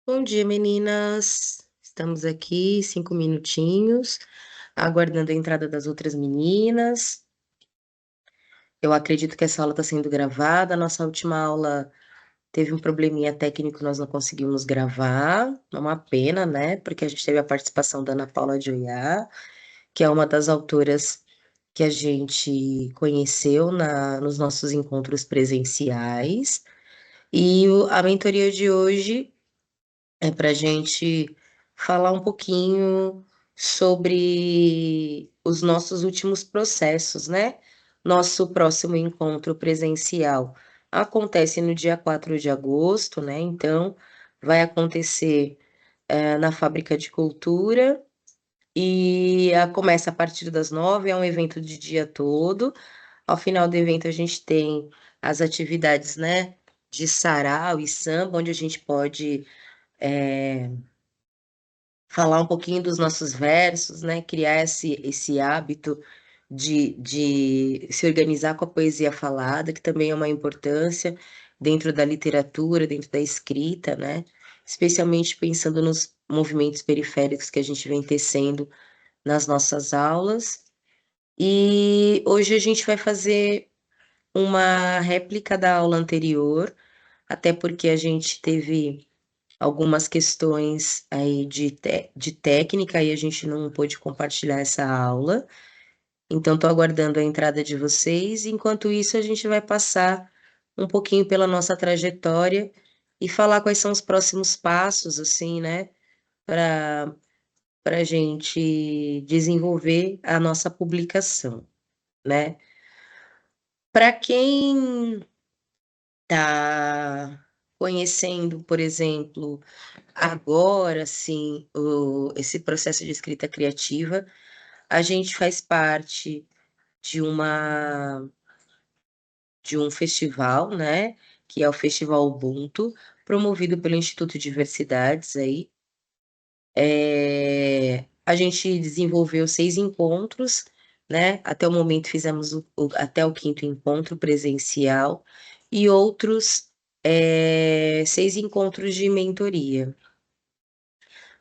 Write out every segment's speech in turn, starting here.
Bom dia, meninas. Estamos aqui 5 minutinhos, aguardando a entrada das outras meninas. Eu acredito que essa aula está sendo gravada. A nossa última aula teve um probleminha técnico, nós não conseguimos gravar. É uma pena, né? Porque a gente teve a participação da Ana Paula de Oiá, que é uma das autoras que a gente conheceu nos nossos encontros presenciais. E a mentoria de hoje é para a gente falar um pouquinho sobre os nossos últimos processos, né? Nosso próximo encontro presencial acontece no dia 4 de agosto, né? Então, vai acontecer na Fábrica de Cultura e começa a partir das 9, é um evento de dia todo. Ao final do evento, a gente tem as atividades, né? De sarau e samba, onde a gente pode falar um pouquinho dos nossos versos, né? Criar esse hábito de se organizar com a poesia falada, que também é uma importância dentro da literatura, dentro da escrita, né? Especialmente pensando nos movimentos periféricos que a gente vem tecendo nas nossas aulas. E hoje a gente vai fazer uma réplica da aula anterior, até porque a gente teve algumas questões aí de técnica e a gente não pôde compartilhar essa aula. Então, estou aguardando a entrada de vocês. Enquanto isso, a gente vai passar um pouquinho pela nossa trajetória e falar quais são os próximos passos, assim, né, para a gente desenvolver a nossa publicação, né? Para quem está conhecendo, por exemplo, agora, sim, esse processo de escrita criativa, a gente faz parte de de um festival, né, que é o Festival Ubuntu, promovido pelo Instituto de Diversidades aí. A gente desenvolveu 6 encontros, né? Até o momento fizemos até o quinto encontro presencial e outros 6 encontros de mentoria.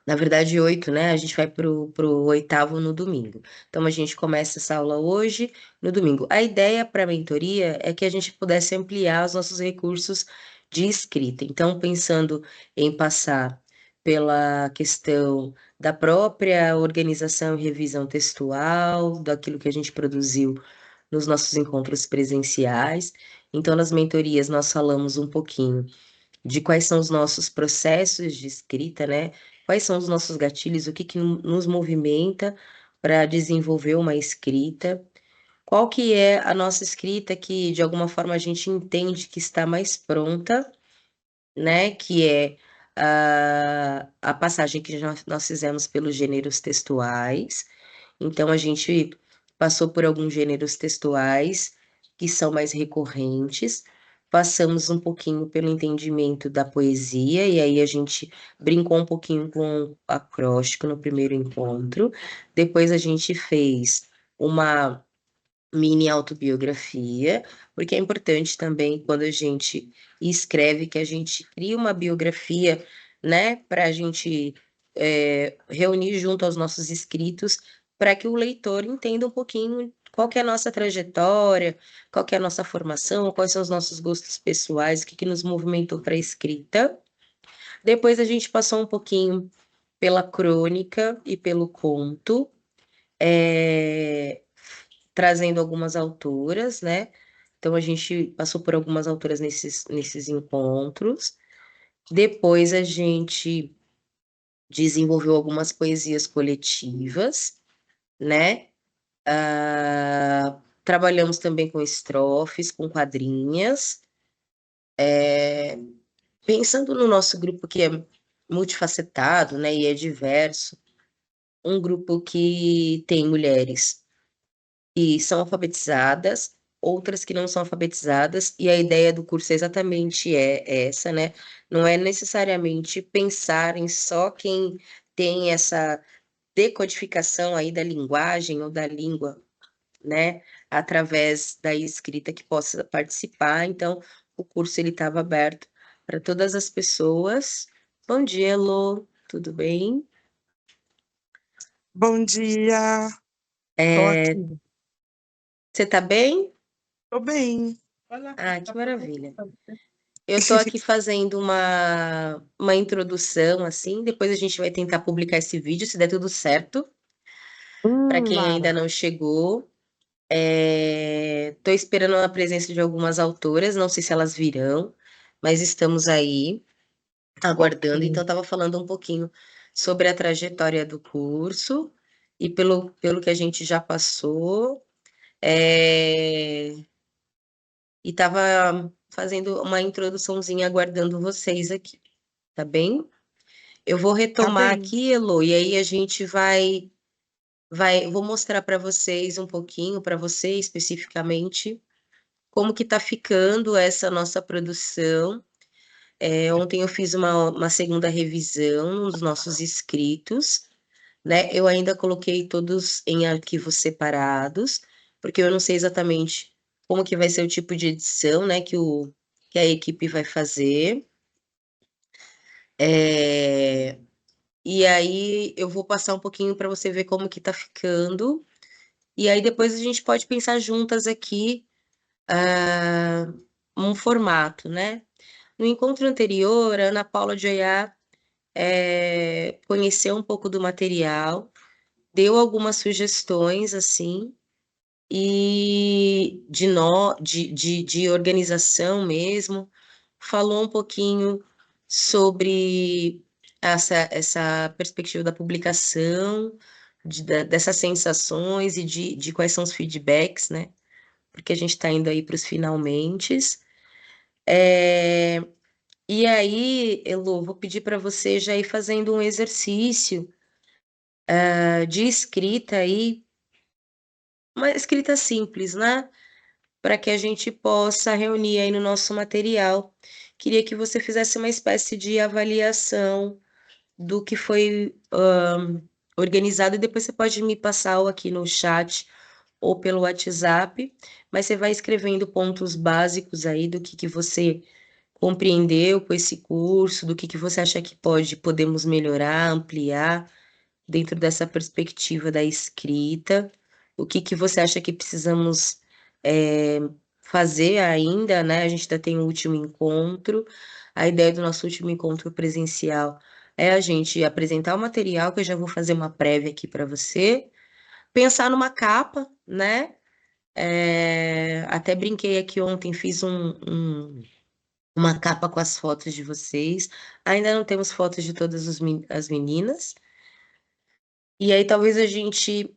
Na verdade, 8, né? A gente vai pro oitavo no domingo. Então, a gente começa essa aula hoje, no domingo. A ideia para a mentoria é que a gente pudesse ampliar os nossos recursos de escrita. Então, pensando em passar pela questão da própria organização e revisão textual, daquilo que a gente produziu nos nossos encontros presenciais. Então, nas mentorias, nós falamos um pouquinho de quais são os nossos processos de escrita, né? Quais são os nossos gatilhos, o que que nos movimenta para desenvolver uma escrita, qual que é a nossa escrita que de alguma forma a gente entende que está mais pronta, né? Que é a passagem que nós fizemos pelos gêneros textuais. Então a gente passou por alguns gêneros textuais que são mais recorrentes. Passamos um pouquinho pelo entendimento da poesia, e aí a gente brincou um pouquinho com o acróstico no primeiro encontro. Depois a gente fez uma mini autobiografia, porque é importante também quando a gente escreve que a gente cria uma biografia, né, para a gente reunir junto aos nossos escritos, para que o leitor entenda um pouquinho qual que é a nossa trajetória, qual que é a nossa formação, quais são os nossos gostos pessoais, o que que nos movimentou para a escrita. Depois a gente passou um pouquinho pela crônica e pelo conto, é, trazendo algumas autoras, né? Então a gente passou por algumas autoras nesses encontros. Depois a gente desenvolveu algumas poesias coletivas, né? Trabalhamos também com estrofes, com quadrinhas. Pensando no nosso grupo que é multifacetado, né? E é diverso, um grupo que tem mulheres e são alfabetizadas, outras que não são alfabetizadas, e a ideia do curso exatamente é essa, né? Não é necessariamente pensar em só quem tem essa decodificação aí da linguagem ou da língua, né? Através da escrita que possa participar. Então, o curso ele estava aberto para todas as pessoas Bom dia, Elô. Tudo bem? Bom dia, tô É, aqui. você tá bem? Tô bem. Olha, Ah, que tá por aqui. maravilha. Eu tô aqui fazendo uma introdução, assim, depois a gente vai tentar publicar esse vídeo, se der tudo certo, para quem ainda Mara. não chegou. Tô esperando a presença de algumas autoras, não sei se elas virão, mas estamos aí Ok. aguardando. Então, eu tava falando um pouquinho sobre a trajetória do curso e pelo que a gente já passou. É, e tava fazendo uma introduçãozinha aguardando vocês aqui, tá bem? Eu vou Tá retomar bem. aqui, Elo, e aí a gente vou mostrar para vocês um pouquinho, para você especificamente, como que tá ficando essa nossa produção. Ontem eu fiz uma segunda revisão nos nossos inscritos, né? Eu ainda coloquei todos em arquivos separados, porque eu não sei exatamente como que vai ser o tipo de edição, né, que a equipe vai fazer. É, e aí eu vou passar um pouquinho para você ver como que tá ficando. E aí depois a gente pode pensar juntas aqui, um formato, né? No encontro anterior, a Ana Paula de Oiá conheceu um pouco do material, deu algumas sugestões, assim, e de organização mesmo, falou um pouquinho sobre essa perspectiva da publicação, dessas sensações e de quais são os feedbacks, né? Porque a gente está indo aí para os finalmentes. É, e aí, Elo, vou pedir para você já ir fazendo um exercício de escrita aí, uma escrita simples, né? Para que a gente possa reunir aí no nosso material. Queria que você fizesse uma espécie de avaliação do que foi organizado e depois você pode me passar ou aqui no chat ou pelo WhatsApp, mas você vai escrevendo pontos básicos aí do que você compreendeu com esse curso, do que você acha que podemos melhorar, ampliar dentro dessa perspectiva da escrita, o que você acha que precisamos é, fazer ainda, né? A gente ainda tem o último encontro. A ideia do nosso último encontro presencial é a gente apresentar o material, que eu já vou fazer uma prévia aqui para você, pensar numa capa, né? Até brinquei aqui ontem, fiz uma capa com as fotos de vocês. Ainda não temos fotos de todas as meninas. E aí talvez a gente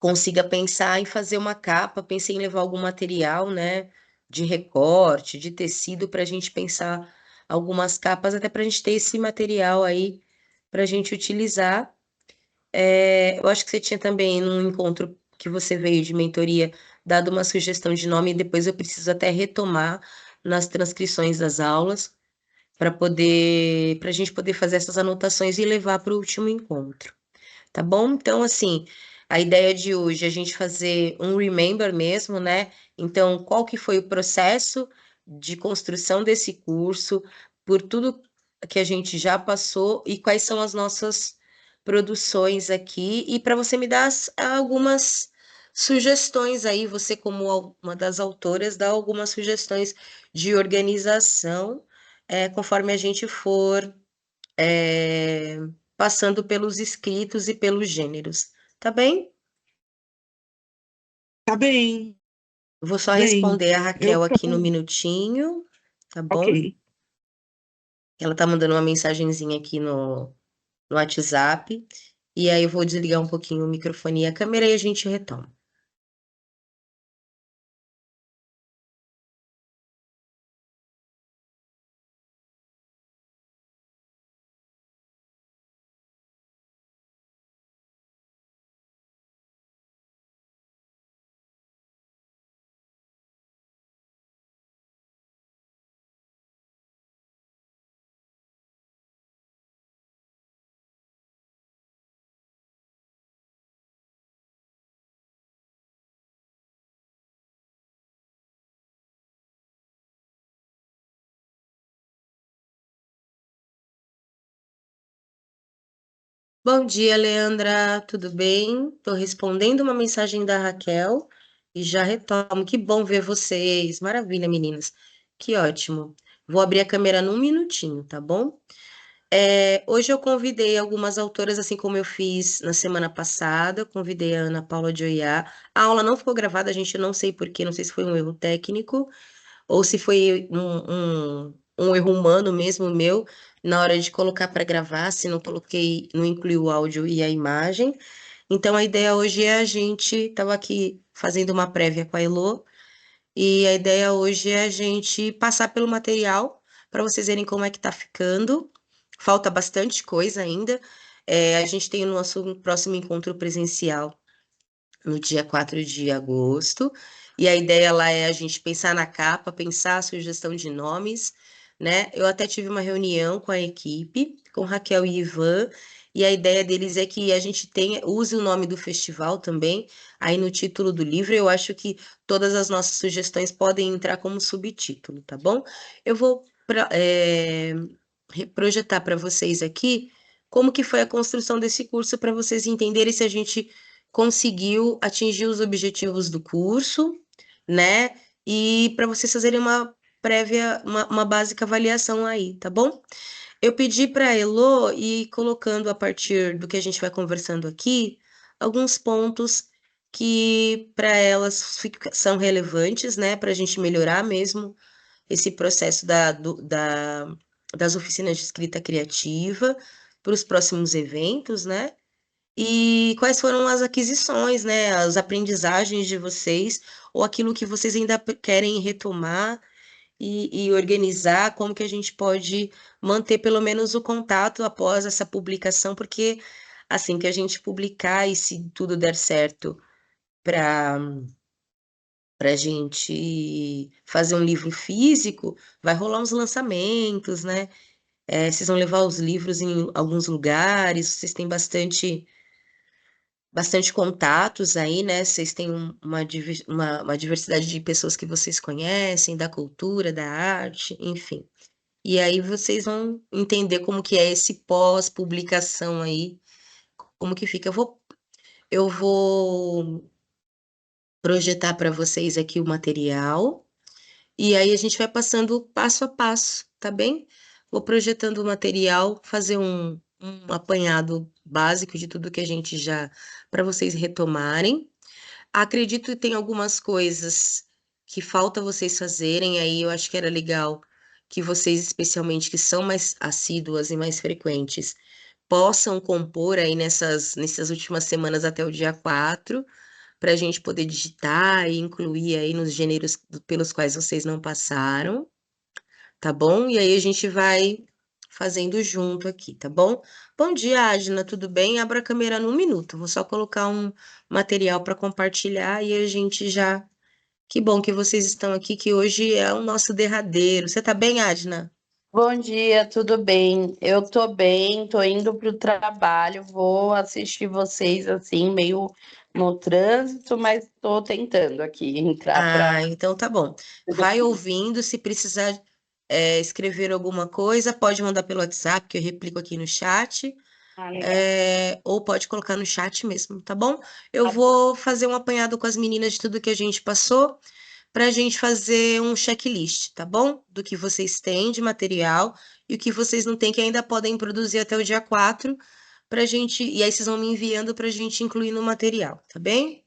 consiga pensar em fazer uma capa, pensei em levar algum material, né, de recorte, de tecido, para a gente pensar algumas capas, até para a gente ter esse material aí para a gente utilizar. Eu acho que você tinha também, num encontro que você veio de mentoria, dado uma sugestão de nome, e depois eu preciso até retomar nas transcrições das aulas, para a gente poder fazer essas anotações e levar para o último encontro. Tá bom? Então, assim, a ideia de hoje é a gente fazer um remember mesmo, né? Então, qual que foi o processo de construção desse curso, por tudo que a gente já passou e quais são as nossas produções aqui, e para você me dar algumas sugestões aí, você como uma das autoras, dá algumas sugestões de organização, conforme a gente for é, passando pelos escritos e pelos gêneros. Tá bem? Tá bem, Vou só bem. responder a Eu Raquel aqui no tô. minutinho, tá bom? Ok. Ela tá mandando uma mensagenzinha aqui no WhatsApp. E aí eu vou desligar um pouquinho o microfone e a câmera e a gente retoma. Bom dia, Leandra, tudo bem? Estou respondendo uma mensagem da Raquel e já retomo. Que bom ver vocês. Maravilha, meninas. Que ótimo. Vou abrir a câmera num minutinho, tá bom? Hoje eu convidei algumas autoras, assim como eu fiz na semana passada. Eu convidei a Ana Paula de Oiá. A aula não ficou gravada, a gente não sei por quê, não sei se foi um erro técnico ou se foi um erro humano mesmo meu, na hora de colocar para gravar, se não coloquei, não incluí o áudio e a imagem. Então a ideia hoje é a gente, estava aqui fazendo uma prévia com a Elô, e a ideia hoje é a gente passar pelo material para vocês verem como é que tá ficando. Falta bastante coisa ainda. A gente tem o nosso próximo encontro presencial no dia 4 de agosto. E a ideia lá é a gente pensar na capa, pensar a sugestão de nomes, né? Eu até tive uma reunião com a equipe, com Raquel e Ivan, e a ideia deles é que a gente tenha, use o nome do festival também, aí no título do livro. Eu acho que todas as nossas sugestões podem entrar como subtítulo, tá bom? Eu vou projetar para vocês aqui como que foi a construção desse curso para vocês entenderem se a gente conseguiu atingir os objetivos do curso, né? E para vocês fazerem uma prévia, uma básica avaliação aí, tá bom? Eu pedi para a Elo ir colocando a partir do que a gente vai conversando aqui alguns pontos que para elas são relevantes, né? Para a gente melhorar mesmo esse processo das oficinas de escrita criativa para os próximos eventos, né? E quais foram as aquisições, né? As aprendizagens de vocês, ou aquilo que vocês ainda querem retomar e organizar, como que a gente pode manter pelo menos o contato após essa publicação, porque assim que a gente publicar e se tudo der certo para a gente fazer um livro físico, vai rolar uns lançamentos, né? Vocês vão levar os livros em alguns lugares, vocês têm bastante contatos aí, né? Vocês têm uma diversidade de pessoas que vocês conhecem, da cultura, da arte, enfim. E aí vocês vão entender como que é esse pós-publicação aí, como que fica. Eu vou projetar para vocês aqui o material. E aí a gente vai passando passo a passo, tá bem? Vou projetando o material, fazer um apanhado básico de tudo que a gente já, para vocês retomarem. Acredito que tem algumas coisas que falta vocês fazerem, aí eu acho que era legal que vocês, especialmente que são mais assíduas e mais frequentes, possam compor aí nessas últimas semanas até o dia 4 para a gente poder digitar e incluir aí nos gêneros pelos quais vocês não passaram, tá bom? E aí a gente vai fazendo junto aqui, tá bom? Bom dia, Adna, tudo bem? Abra a câmera num minuto. Vou só colocar um material para compartilhar e a gente já. Que bom que vocês estão aqui, que hoje é o nosso derradeiro. Você tá bem, Adna? Bom dia, tudo bem? Eu tô bem, tô indo pro trabalho, vou assistir vocês assim, meio no trânsito, mas tô tentando aqui entrar para. Ah, então tá bom. Vai ouvindo, se precisar escrever alguma coisa, pode mandar pelo WhatsApp, que eu replico aqui no chat, Ah, legal. ou pode colocar no chat mesmo, tá bom? Eu vou fazer um apanhado com as meninas de tudo que a gente passou, para a gente fazer um checklist, tá bom? Do que vocês têm de material e o que vocês não têm, que ainda podem produzir até o dia 4, pra gente, e aí vocês vão me enviando para a gente incluir no material, tá bem?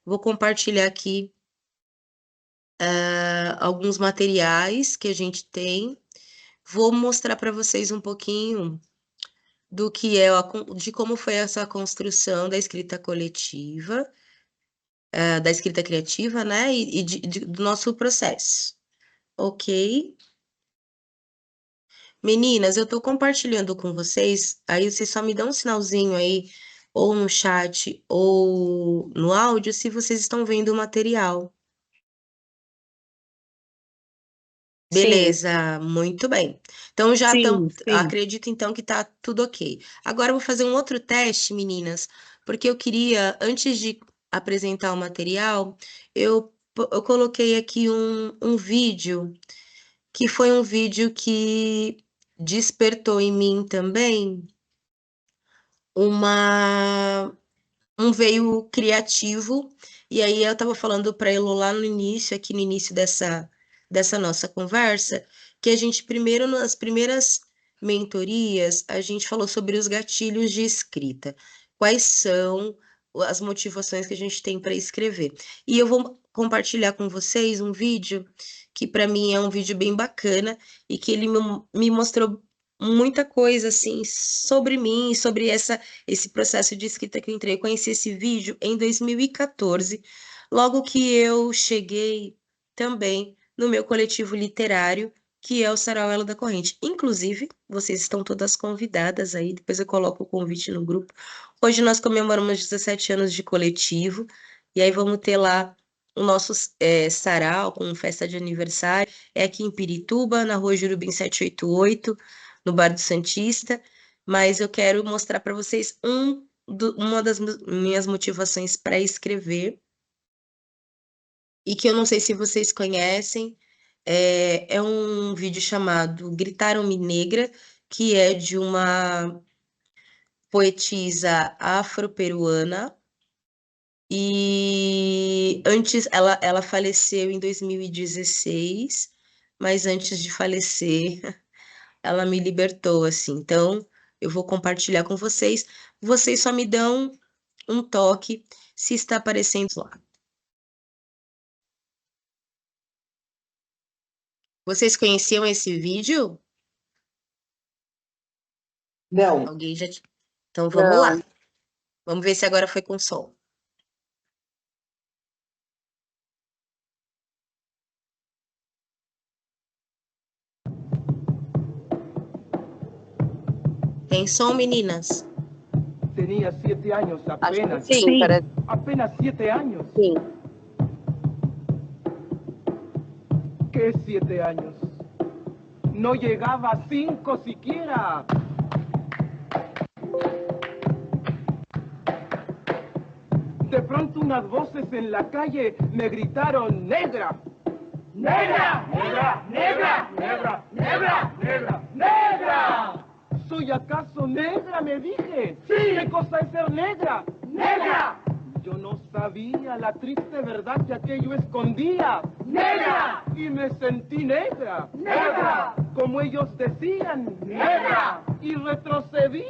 Vou compartilhar aqui alguns materiais que a gente tem. Vou mostrar para vocês um pouquinho do que é, de como foi essa construção da escrita coletiva, da escrita criativa, né? E do nosso processo. Ok? Meninas, eu estou compartilhando com vocês, aí vocês só me dão um sinalzinho aí, ou no chat, ou no áudio, se vocês estão vendo o material. Sim, Beleza, muito bem. Então já estão, sim. acredito então que tá tudo ok. Agora eu vou fazer um outro teste, meninas, porque eu queria, antes de apresentar o material, eu coloquei aqui um vídeo, que foi um vídeo que despertou em mim também um veio criativo, e aí eu estava falando para ele lá no início, aqui no início dessa nossa conversa, que a gente primeiro, nas primeiras mentorias, a gente falou sobre os gatilhos de escrita. Quais são as motivações que a gente tem para escrever? E eu vou compartilhar com vocês um vídeo que para mim é um vídeo bem bacana e que ele me mostrou muita coisa assim sobre mim, sobre esse processo de escrita que eu entrei. Eu conheci esse vídeo em 2014, logo que eu cheguei também no meu coletivo literário, que é o Sarauelo da Corrente. Inclusive, vocês estão todas convidadas aí, depois eu coloco o convite no grupo. Hoje nós comemoramos 17 anos de coletivo, e aí vamos ter lá o nosso sarau com festa de aniversário. É aqui em Pirituba, na rua Jurubim 788, no Bar do Santista, mas eu quero mostrar para vocês uma das minhas motivações para escrever, e que eu não sei se vocês conhecem, é um vídeo chamado Gritaram-me Negra, que é de uma poetisa afro-peruana, e antes ela faleceu em 2016, mas antes de falecer, ela me libertou, assim. Então, eu vou compartilhar com vocês. Vocês só me dão um toque se está aparecendo lá. Vocês conheciam esse vídeo? Não. Alguém já... Então, vamos lá. Vamos ver se agora foi com som. Tem som, meninas? Tenía 7 años apenas. Sim, parece. Apenas 7 años. Sim. ¿Qué 7 años? No llegaba a 5 siquiera. De pronto unas voces en la calle me gritaron ¡negra! ¡Negra! ¡Negra! ¡Negra! ¡Negra! ¡Negra! ¡Negra! ¡Negra! ¿Soy acaso negra? Me dije. ¡Sí! ¿Qué cosa es ser negra? ¡Negra! Yo no sabía la triste verdad que aquello escondía. ¡Negra! Y me sentí negra. ¡Negra! Como ellos decían. ¡Negra! Y retrocedí.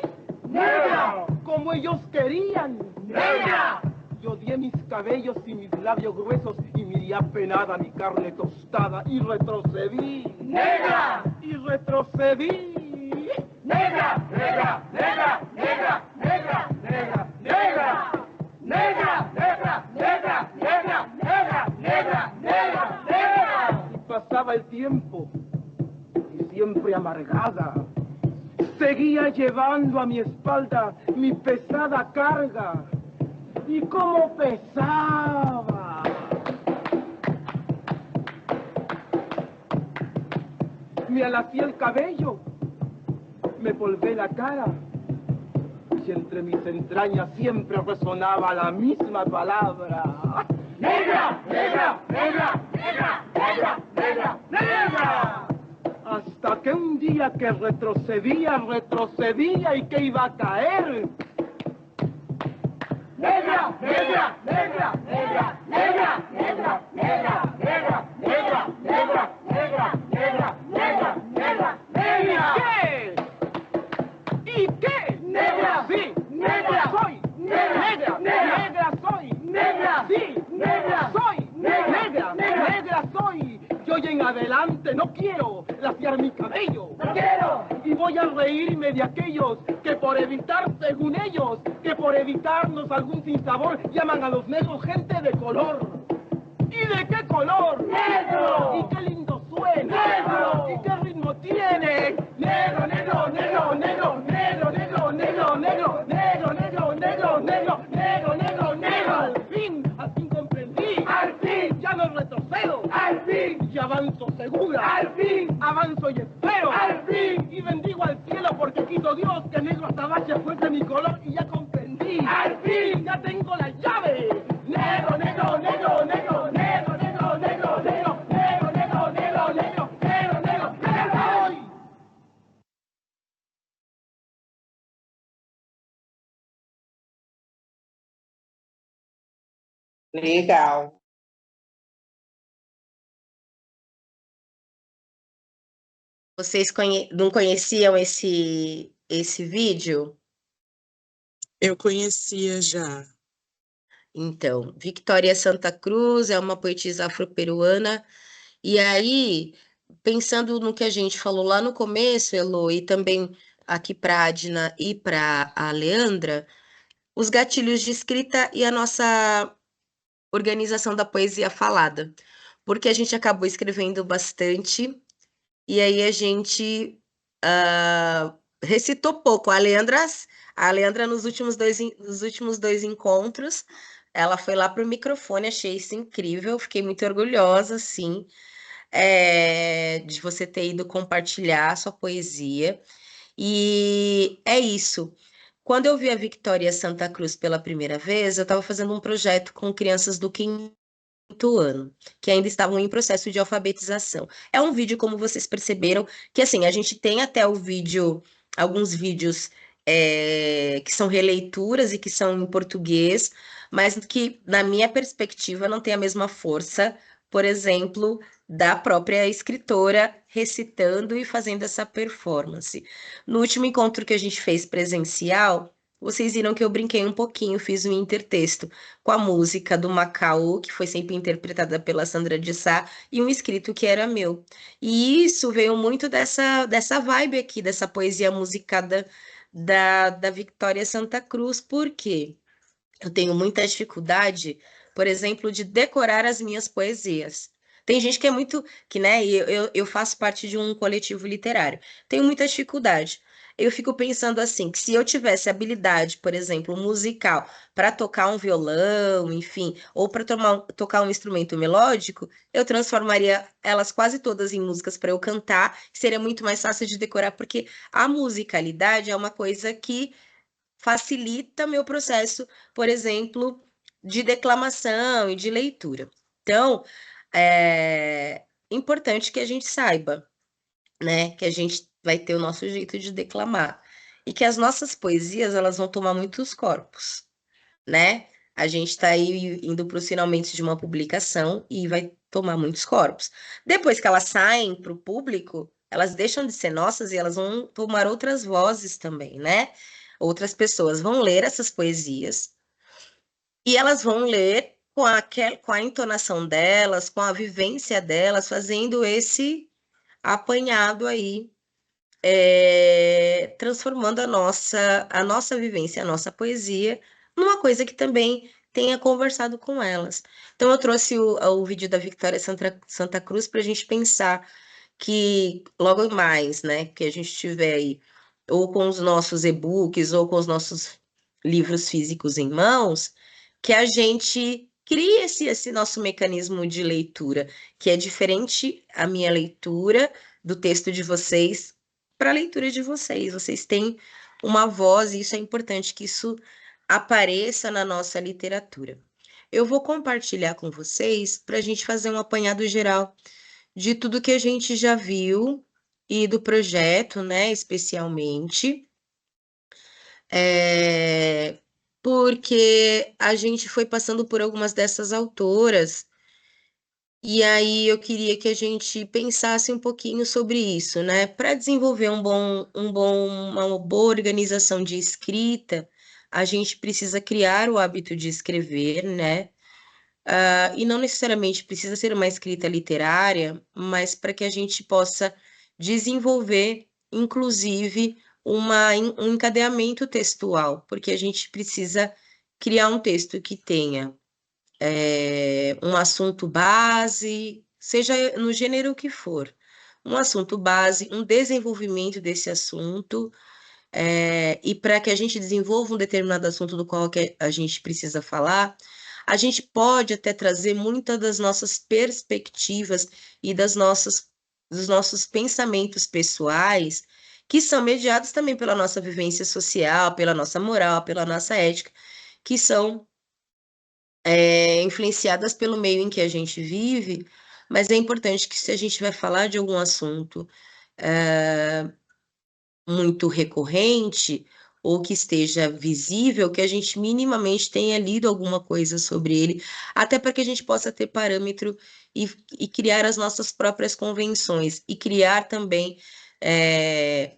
¡Negra! Como ellos querían. ¡Negra! Yo odié mis cabellos y mis labios gruesos y miré apenada mi carne tostada y retrocedí. ¡Negra! Y retrocedí. ¡Negra! ¡Negra! ¡Negra! ¡Negra! ¡Negra! ¡Negra! ¡Negra! ¡Negra! ¡Negra! ¡Negra! ¡Negra! ¡Negra! ¡Negra! ¡Negra! ¡Negra! Y pasaba el tiempo y siempre amargada seguía llevando a mi espalda mi pesada carga. ¡Y cómo pesaba! Me alacé el cabello, me polvé la cara, y entre mis entrañas siempre resonaba la misma palabra. ¡Negra! ¡Negra! ¡Negra! ¡Negra! ¡Negra! ¡Negra! ¡Negra! Hasta que un día que retrocedía y que iba a caer. ¡Negra! ¡Negra! ¡Negra! ¡Negra! ¡Negra! ¡Negra! ¡Negra! ¡Negra! ¡Negra! ¡Negra! ¡Negra! ¡Negra! ¡Negra! ¡Negra! ¡Negra! ¿Qué? ¿Y qué? ¡Negra! ¡Sí! ¡Negra soy! ¡Negra! ¡Negra soy! ¡Negra! ¡Sí! ¡Negra soy! ¡Negra! ¡Negra soy! Yo y en adelante no quiero laciar mi cabello. ¡No quiero! Y voy a reírme de aquellos que por evitar, según ellos, que por evitarnos algún sinsabor, llaman a los negros gente de color. ¿Y de qué color? ¡Negro! ¿Y qué lindo suena? ¡Negro! ¿Y qué ritmo tiene? ¡Negro, negro, negro, negro, negro, negro, negro, negro, negro, negro, negro, negro, negro, negro, negro! Al fin comprendí. ¡Al fin! Ya no retrocedo. ¡Al fin! Y avanzo segura. ¡Al fin! Avanzo y espero. ¡Al fin! Y bendigo al cielo porque quiso Dios que negro hasta vaya fuese mi color y ya comprendí. ¡Al fin! Ya tengo la llave. Negro, negro, negro, negro, negro, negro, negro, negro, negro, negro, negro, negro, negro, negro, negro. Legal. Vocês não conheciam esse vídeo? Eu conhecia já. Então, Victoria Santa Cruz é uma poetisa afro-peruana. E aí, pensando no que a gente falou lá no começo, Elo, e também aqui para a Adna e para a Leandra, os gatilhos de escrita e a nossa organização da poesia falada. Porque a gente acabou escrevendo bastante, e aí a gente recitou pouco. A Leandra nos últimos dois encontros, ela foi lá pro microfone, achei isso incrível, fiquei muito orgulhosa, sim, de você ter ido compartilhar a sua poesia. E é isso. Quando eu vi a Victoria Santa Cruz pela primeira vez, eu estava fazendo um projeto com crianças do quinto ano, que ainda estavam em processo de alfabetização. É um vídeo, como vocês perceberam, que assim, a gente tem até o vídeo, alguns vídeos que são releituras e que são em português, mas que, na minha perspectiva, não tem a mesma força, por exemplo, da própria escritora recitando e fazendo essa performance. No último encontro que a gente fez presencial, vocês viram que eu brinquei um pouquinho, fiz um intertexto com a música do Macau, que foi sempre interpretada pela Sandra de Sá, e um escrito que era meu. E isso veio muito dessa vibe aqui, dessa poesia musicada da Victoria Santa Cruz, porque eu tenho muita dificuldade, por exemplo, de decorar as minhas poesias. Tem gente que é muito, que, né, e eu faço parte de um coletivo literário. Tenho muita dificuldade. Eu fico pensando assim, que se eu tivesse habilidade, por exemplo, musical, para tocar um violão, enfim, ou para tocar um instrumento melódico, eu transformaria elas quase todas em músicas para eu cantar. Seria muito mais fácil de decorar, porque a musicalidade é uma coisa que facilita meu processo, por exemplo, de declamação e de leitura. Então, é importante que a gente saiba, né, que a gente vai ter o nosso jeito de declamar e que as nossas poesias elas vão tomar muitos corpos, né? A gente está aí indo para os finalmente de uma publicação e vai tomar muitos corpos. Depois que elas saem para o público, elas deixam de ser nossas e elas vão tomar outras vozes também, né? Outras pessoas vão ler essas poesias e elas vão ler com a entonação delas, com a vivência delas, fazendo esse apanhado aí, transformando a nossa vivência, a nossa poesia, numa coisa que também tenha conversado com elas. Então, eu trouxe o vídeo da Victoria Santa Cruz para a gente pensar que logo mais, né, que a gente tiver aí, ou com os nossos e-books, ou com os nossos livros físicos em mãos, que a gente crie esse nosso mecanismo de leitura, que é diferente a minha leitura do texto de vocês para a leitura de vocês. Vocês têm uma voz e isso é importante que isso apareça na nossa literatura. Eu vou compartilhar com vocês para a gente fazer um apanhado geral de tudo que a gente já viu e do projeto, né, especialmente, porque a gente foi passando por algumas dessas autoras e aí eu queria que a gente pensasse um pouquinho sobre isso, né? Para desenvolver uma boa organização de escrita, a gente precisa criar o hábito de escrever, né? E não necessariamente precisa ser uma escrita literária, mas para que a gente possa desenvolver, inclusive, um encadeamento textual, porque a gente precisa criar um texto que tenha um assunto base, seja no gênero que for, um assunto base, um desenvolvimento desse assunto, e para que a gente desenvolva um determinado assunto do qual que a gente precisa falar, a gente pode até trazer muitas das nossas perspectivas e dos nossos pensamentos pessoais, que são mediados também pela nossa vivência social, pela nossa moral, pela nossa ética, que são influenciadas pelo meio em que a gente vive, mas é importante que se a gente vai falar de algum assunto muito recorrente, ou que esteja visível, que a gente minimamente tenha lido alguma coisa sobre ele, até para que a gente possa ter parâmetro e criar as nossas próprias convenções, e criar também,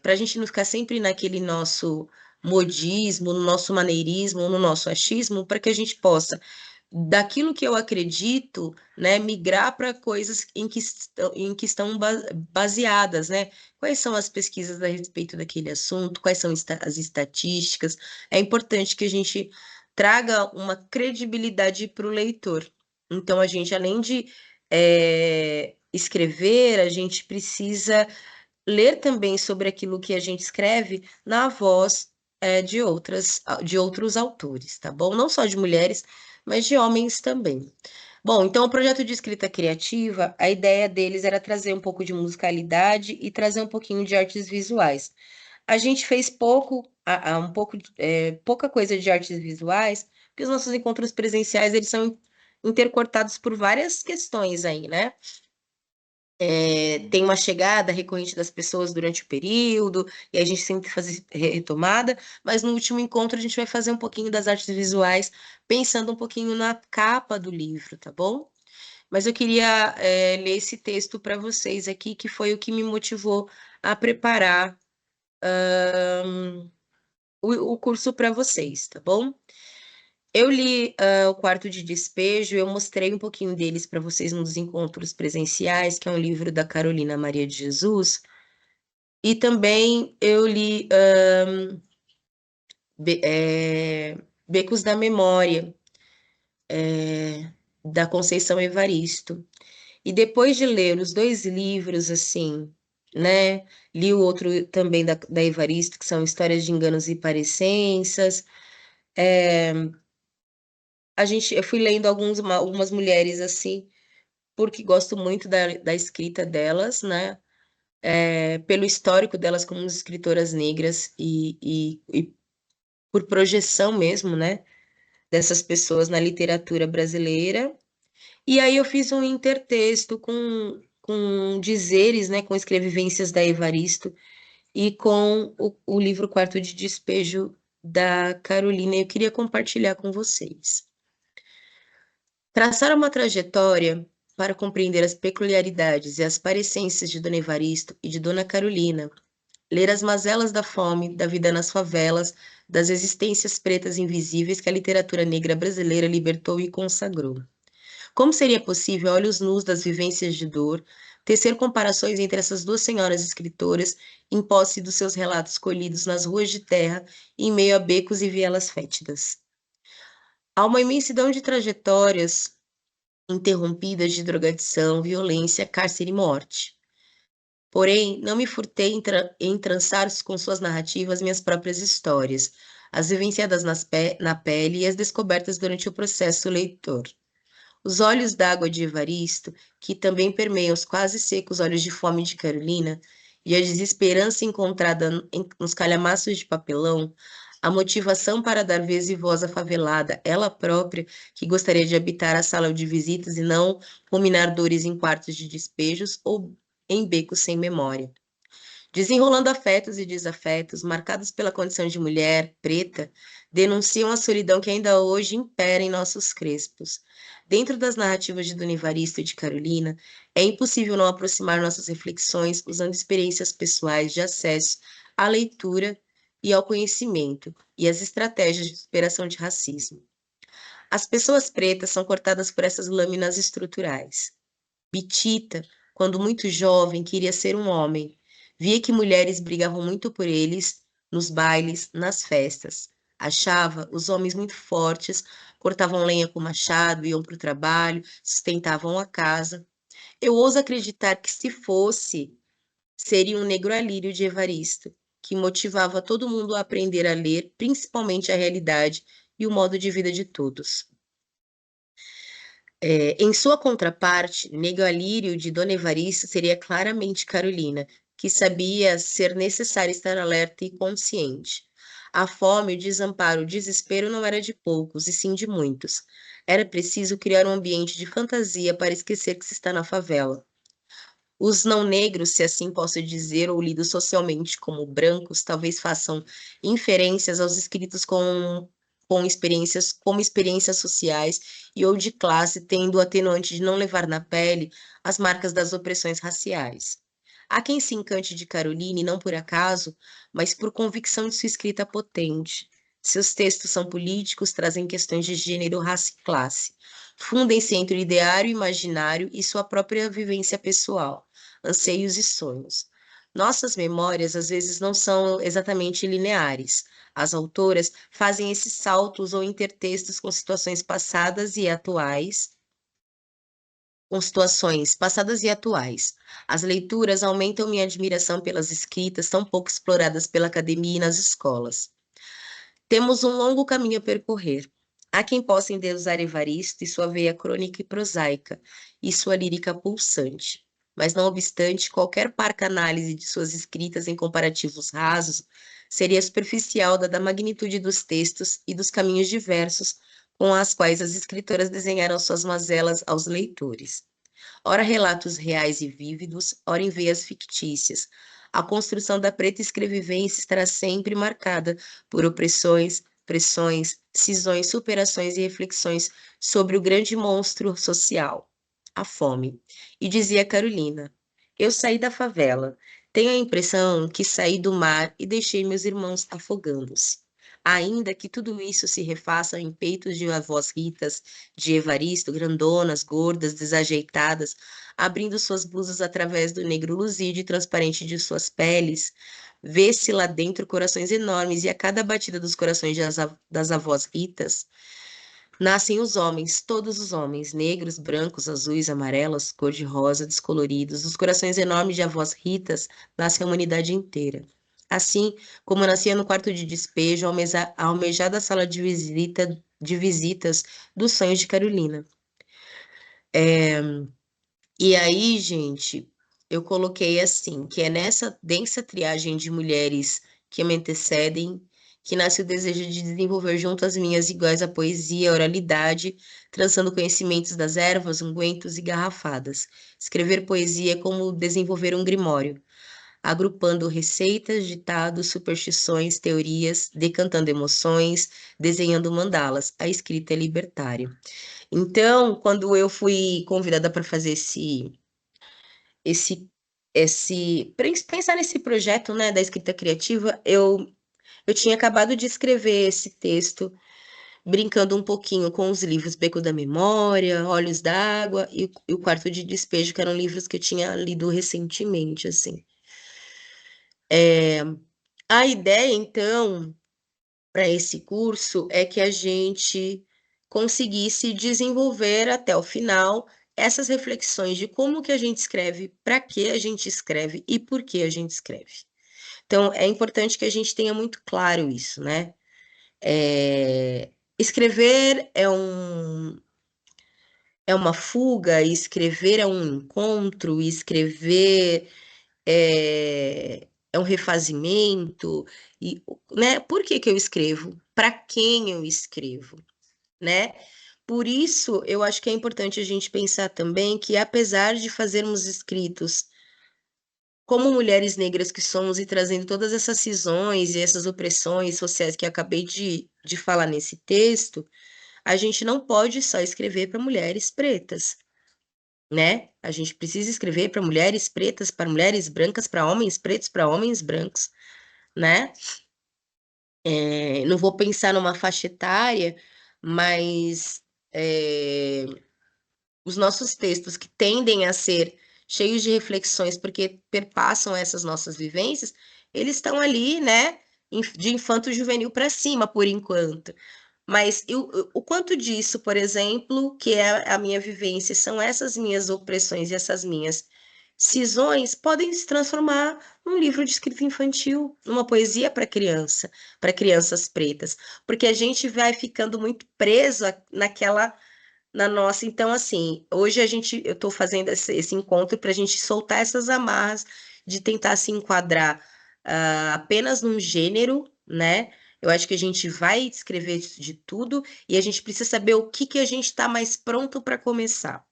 para a gente não ficar sempre naquele nosso modismo, no nosso maneirismo, no nosso achismo, para que a gente possa daquilo que eu acredito, né, migrar para coisas em que estão baseadas, né? Quais são as pesquisas a respeito daquele assunto, quais são as estatísticas. É importante que a gente traga uma credibilidade para o leitor. Então, a gente, além de escrever, a gente precisa ler também sobre aquilo que a gente escreve na voz de outros autores, tá bom? Não só de mulheres, mas de homens também. Bom, então o projeto de escrita criativa, a ideia deles era trazer um pouco de musicalidade e trazer um pouquinho de artes visuais. A gente fez pouca coisa de artes visuais, porque os nossos encontros presenciais, eles são intercortados por várias questões aí, né? Tem uma chegada recorrente das pessoas durante o período, e a gente sempre faz retomada, mas no último encontro a gente vai fazer um pouquinho das artes visuais, pensando um pouquinho na capa do livro, tá bom? Mas eu queria ler esse texto para vocês aqui, que foi o que me motivou a preparar o curso para vocês, tá bom? Eu li o Quarto de Despejo, eu mostrei um pouquinho deles para vocês nos encontros presenciais, que é um livro da Carolina Maria de Jesus. E também eu li Becos da Memória, da Conceição Evaristo. E depois de ler os dois livros, assim, né? Li o outro também da Evaristo, que são Histórias de Enganos e Parecenças. Eu fui lendo algumas mulheres, assim, porque gosto muito da escrita delas, né? Pelo histórico delas como escritoras negras e por projeção mesmo, né? Dessas pessoas na literatura brasileira. E aí eu fiz um intertexto com dizeres, né? Com escrevivências da Evaristo e com o livro Quarto de Despejo da Carolina. Eu queria compartilhar com vocês. Traçar uma trajetória para compreender as peculiaridades e as parecências de Dona Evaristo e de Dona Carolina, ler as mazelas da fome, da vida nas favelas, das existências pretas invisíveis que a literatura negra brasileira libertou e consagrou. Como seria possível, a olhos nus das vivências de dor, tecer comparações entre essas duas senhoras escritoras em posse dos seus relatos colhidos nas ruas de terra, em meio a becos e vielas fétidas? Há uma imensidão de trajetórias interrompidas de drogadição, violência, cárcere e morte. Porém, não me furtei em trançar com suas narrativas minhas próprias histórias, as vivenciadas na pele e as descobertas durante o processo leitor. Os olhos d'água de Evaristo, que também permeiam os quase secos olhos de fome de Carolina, e a desesperança encontrada nos calhamaços de papelão, a motivação para dar vez e voz à favelada, ela própria, que gostaria de habitar a sala de visitas e não ruminar dores em quartos de despejos ou em becos sem memória. Desenrolando afetos e desafetos, marcados pela condição de mulher, preta, denunciam a solidão que ainda hoje impera em nossos crespos. Dentro das narrativas de Dona Evaristo e de Carolina, é impossível não aproximar nossas reflexões usando experiências pessoais de acesso à leitura e ao conhecimento e as estratégias de superação de racismo. As pessoas pretas são cortadas por essas lâminas estruturais. Bitita, quando muito jovem, queria ser um homem. Via que mulheres brigavam muito por eles nos bailes, nas festas. Achava os homens muito fortes, cortavam lenha com machado, iam para o trabalho, sustentavam a casa. Eu ouso acreditar que, se fosse, seria um negro alírio de Evaristo, que motivava todo mundo a aprender a ler, principalmente a realidade e o modo de vida de todos. Em sua contraparte, Negro Alírio de Dona Evarista seria claramente Carolina, que sabia ser necessário estar alerta e consciente. A fome, o desamparo, o desespero não era de poucos, e sim de muitos. Era preciso criar um ambiente de fantasia para esquecer que se está na favela. Os não negros, se assim posso dizer, ou lidos socialmente como brancos, talvez façam inferências aos escritos como experiências sociais e ou de classe, tendo o atenuante de não levar na pele as marcas das opressões raciais. Há quem se encante de Caroline, não por acaso, mas por convicção de sua escrita potente. Seus textos são políticos, trazem questões de gênero, raça e classe. Fundem-se entre o ideário e o imaginário e sua própria vivência pessoal, anseios e sonhos. Nossas memórias, às vezes, não são exatamente lineares. As autoras fazem esses saltos ou intertextos com situações passadas e atuais, As leituras aumentam minha admiração pelas escritas tão pouco exploradas pela academia e nas escolas. Temos um longo caminho a percorrer. Há quem possa endeusar Evaristo e sua veia crônica e prosaica, e sua lírica pulsante. Mas, não obstante, qualquer parca análise de suas escritas em comparativos rasos seria superficial, dada a magnitude dos textos e dos caminhos diversos com as quais as escritoras desenharam suas mazelas aos leitores. Ora relatos reais e vívidos, ora em veias fictícias. A construção da preta escrevivência estará sempre marcada por opressões, pressões, cisões, superações e reflexões sobre o grande monstro social, a fome. E dizia Carolina: eu saí da favela. Tenho a impressão que saí do mar e deixei meus irmãos afogando-se. Ainda que tudo isso se refaça em peitos de avós ritas, de Evaristo, grandonas, gordas, desajeitadas, abrindo suas blusas através do negro luzido e transparente de suas peles, vê-se lá dentro corações enormes, e a cada batida dos corações das avós ritas, nascem os homens, todos os homens, negros, brancos, azuis, amarelos, cor-de-rosa, descoloridos. Dos corações enormes de avós ritas, nasce a humanidade inteira. Assim como nascia no quarto de despejo, a almejada sala de visitas dos sonhos de Carolina. E aí, gente, eu coloquei assim, que é nessa densa triagem de mulheres que me antecedem que nasce o desejo de desenvolver junto às minhas iguais a poesia, a oralidade, trançando conhecimentos das ervas, ungüentos e garrafadas. Escrever poesia é como desenvolver um grimório, agrupando receitas, ditados, superstições, teorias, decantando emoções, desenhando mandalas. A escrita é libertária. Então, quando eu fui convidada para fazer esse, pensar nesse projeto, né, da escrita criativa, eu tinha acabado de escrever esse texto, brincando um pouquinho com os livros Beco da Memória, Olhos d'Água e o Quarto de Despejo, que eram livros que eu tinha lido recentemente, assim. A ideia, então, para esse curso é que a gente conseguisse desenvolver até o final essas reflexões de como que a gente escreve, para que a gente escreve e por que a gente escreve. Então, é importante que a gente tenha muito claro isso, né? Escrever é uma fuga, escrever é um encontro, escrever é um refazimento, e, né? Por que que eu escrevo? Para quem eu escrevo, né? Por isso, eu acho que é importante a gente pensar também que, apesar de fazermos escritos como mulheres negras que somos e trazendo todas essas cisões e essas opressões sociais que eu acabei de falar nesse texto, a gente não pode só escrever para mulheres pretas, né? A gente precisa escrever para mulheres pretas, para mulheres brancas, para homens pretos, para homens brancos, né? Não vou pensar numa faixa etária, mas os nossos textos que tendem a ser cheios de reflexões, porque perpassam essas nossas vivências, eles estão ali, né, de infanto juvenil para cima, por enquanto. Mas o quanto disso, por exemplo, que é a minha vivência, são essas minhas opressões e essas minhas cisões, podem se transformar num livro de escrita infantil, numa poesia para crianças pretas, porque a gente vai ficando muito preso na nossa. Então, assim, hoje eu estou fazendo esse encontro para a gente soltar essas amarras de tentar se enquadrar apenas num gênero, né? Eu acho que a gente vai escrever de tudo e a gente precisa saber o que a gente está mais pronto para começar.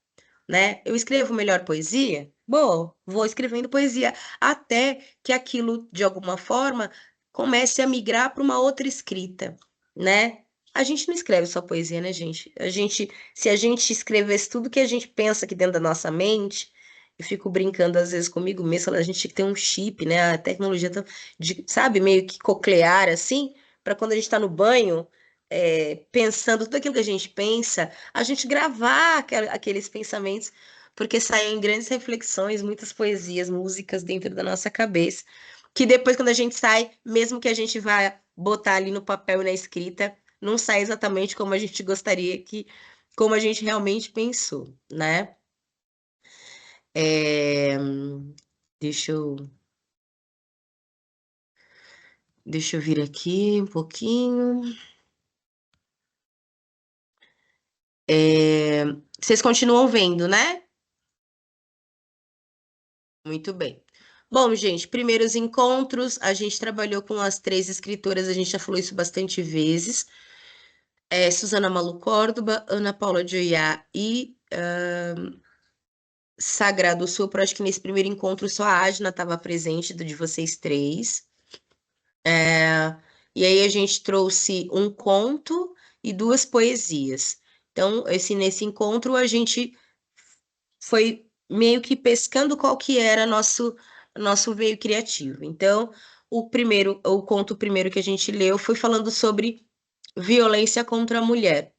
né? Eu escrevo melhor poesia? Boa, vou escrevendo poesia, até que aquilo, de alguma forma, comece a migrar para uma outra escrita, né? A gente não escreve só poesia, né, gente? Se a gente escrevesse tudo que a gente pensa aqui dentro da nossa mente, eu fico brincando às vezes comigo mesmo, falando, a gente tinha que ter um chip, né? A tecnologia tá sabe, meio que coclear assim, para quando a gente está no banho, pensando tudo aquilo que a gente pensa, a gente gravar aqueles pensamentos, porque saem grandes reflexões, muitas poesias, músicas dentro da nossa cabeça, que depois, quando a gente sai, mesmo que a gente vá botar ali no papel e na escrita, não sai exatamente como a gente gostaria que, como a gente realmente pensou, né? É, deixa eu, deixa eu vir aqui um pouquinho. É, vocês continuam vendo, né? Muito bem. Bom, gente, primeiros encontros, a gente trabalhou com as 3 escritoras, a gente já falou isso bastante vezes. Susana Malu Córdoba, Ana Paula de Oyá e Sagrado Sopro. Acho que nesse primeiro encontro só a Adna estava presente, do de vocês 3. E aí a gente trouxe um conto e 2 poesias. Então, nesse encontro, a gente foi meio que pescando qual que era nosso veio criativo. Então, o conto primeiro que a gente leu foi falando sobre violência contra a mulher.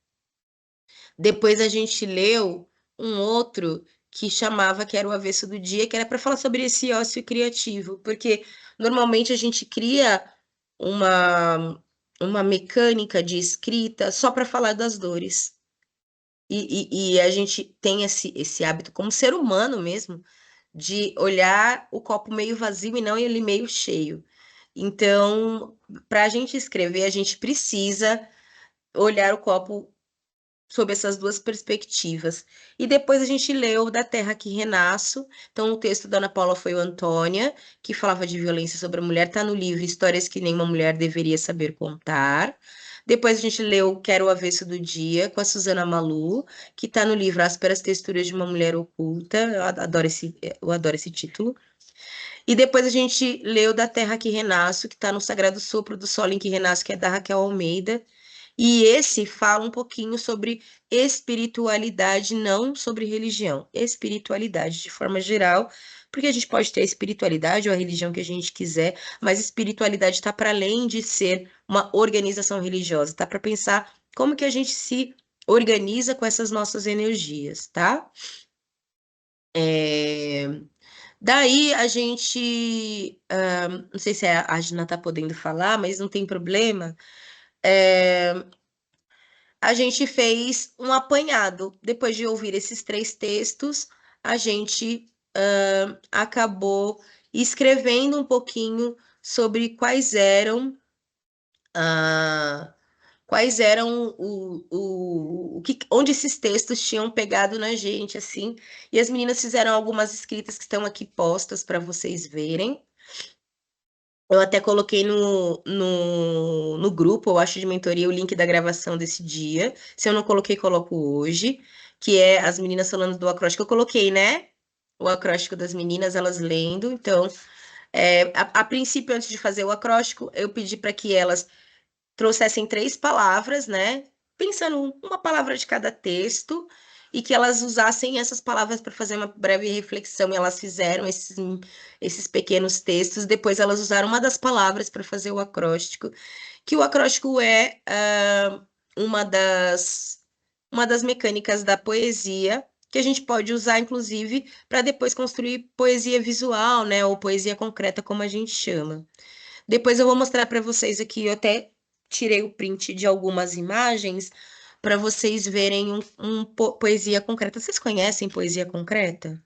Depois a gente leu um outro que chamava, que era o Avesso do Dia, que era para falar sobre esse ócio criativo, porque normalmente a gente cria uma uma mecânica de escrita só para falar das dores. E a gente tem esse hábito, como ser humano mesmo, de olhar o copo meio vazio e não ele meio cheio. Então, para a gente escrever, a gente precisa olhar o copo sob essas 2 perspectivas. E depois a gente leu Da Terra que Renasço. Então, o texto da Ana Paula foi o Antônia, que falava de violência sobre a mulher, está no livro Histórias que Nenhuma Mulher Deveria Saber Contar. Depois a gente leu Quero o Avesso do Dia, com a Susana Malu, que está no livro Ásperas Texturas de uma Mulher Oculta. Eu adoro esse título. E depois a gente leu Da Terra que Renasço, que está no Sagrado Sopro do Sol em que Renasço, que é da Raquel Almeida. E esse fala um pouquinho sobre espiritualidade, não sobre religião. Espiritualidade de forma geral, porque a gente pode ter a espiritualidade ou a religião que a gente quiser, mas espiritualidade está para além de ser uma organização religiosa, está para pensar como que a gente se organiza com essas nossas energias, tá? É, Daí a gente, não sei se a Gina está podendo falar, mas não tem problema. É, a gente fez um apanhado. Depois de ouvir esses 3 textos, a gente acabou escrevendo um pouquinho sobre ah, quais eram onde esses textos tinham pegado na gente, assim. E as meninas fizeram algumas escritas que estão aqui postas para vocês verem. Eu até coloquei no grupo, eu acho, de mentoria, o link da gravação desse dia. Se eu não coloquei, coloco hoje, que é as meninas falando do acróstico. Eu coloquei, né? O acróstico das meninas, elas lendo. Então, a princípio, antes de fazer o acróstico, eu pedi para que elas trouxessem 3 palavras, né? Pensando uma palavra de cada texto, e que elas usassem essas palavras para fazer uma breve reflexão. E elas fizeram esses pequenos textos. Depois elas usaram uma das palavras para fazer o acróstico, que o acróstico é uma das mecânicas da poesia, que a gente pode usar, inclusive, para depois construir poesia visual, né? Ou poesia concreta, como a gente chama. Depois eu vou mostrar para vocês aqui, eu até tirei o print de algumas imagens para vocês verem poesia concreta. Vocês conhecem poesia concreta?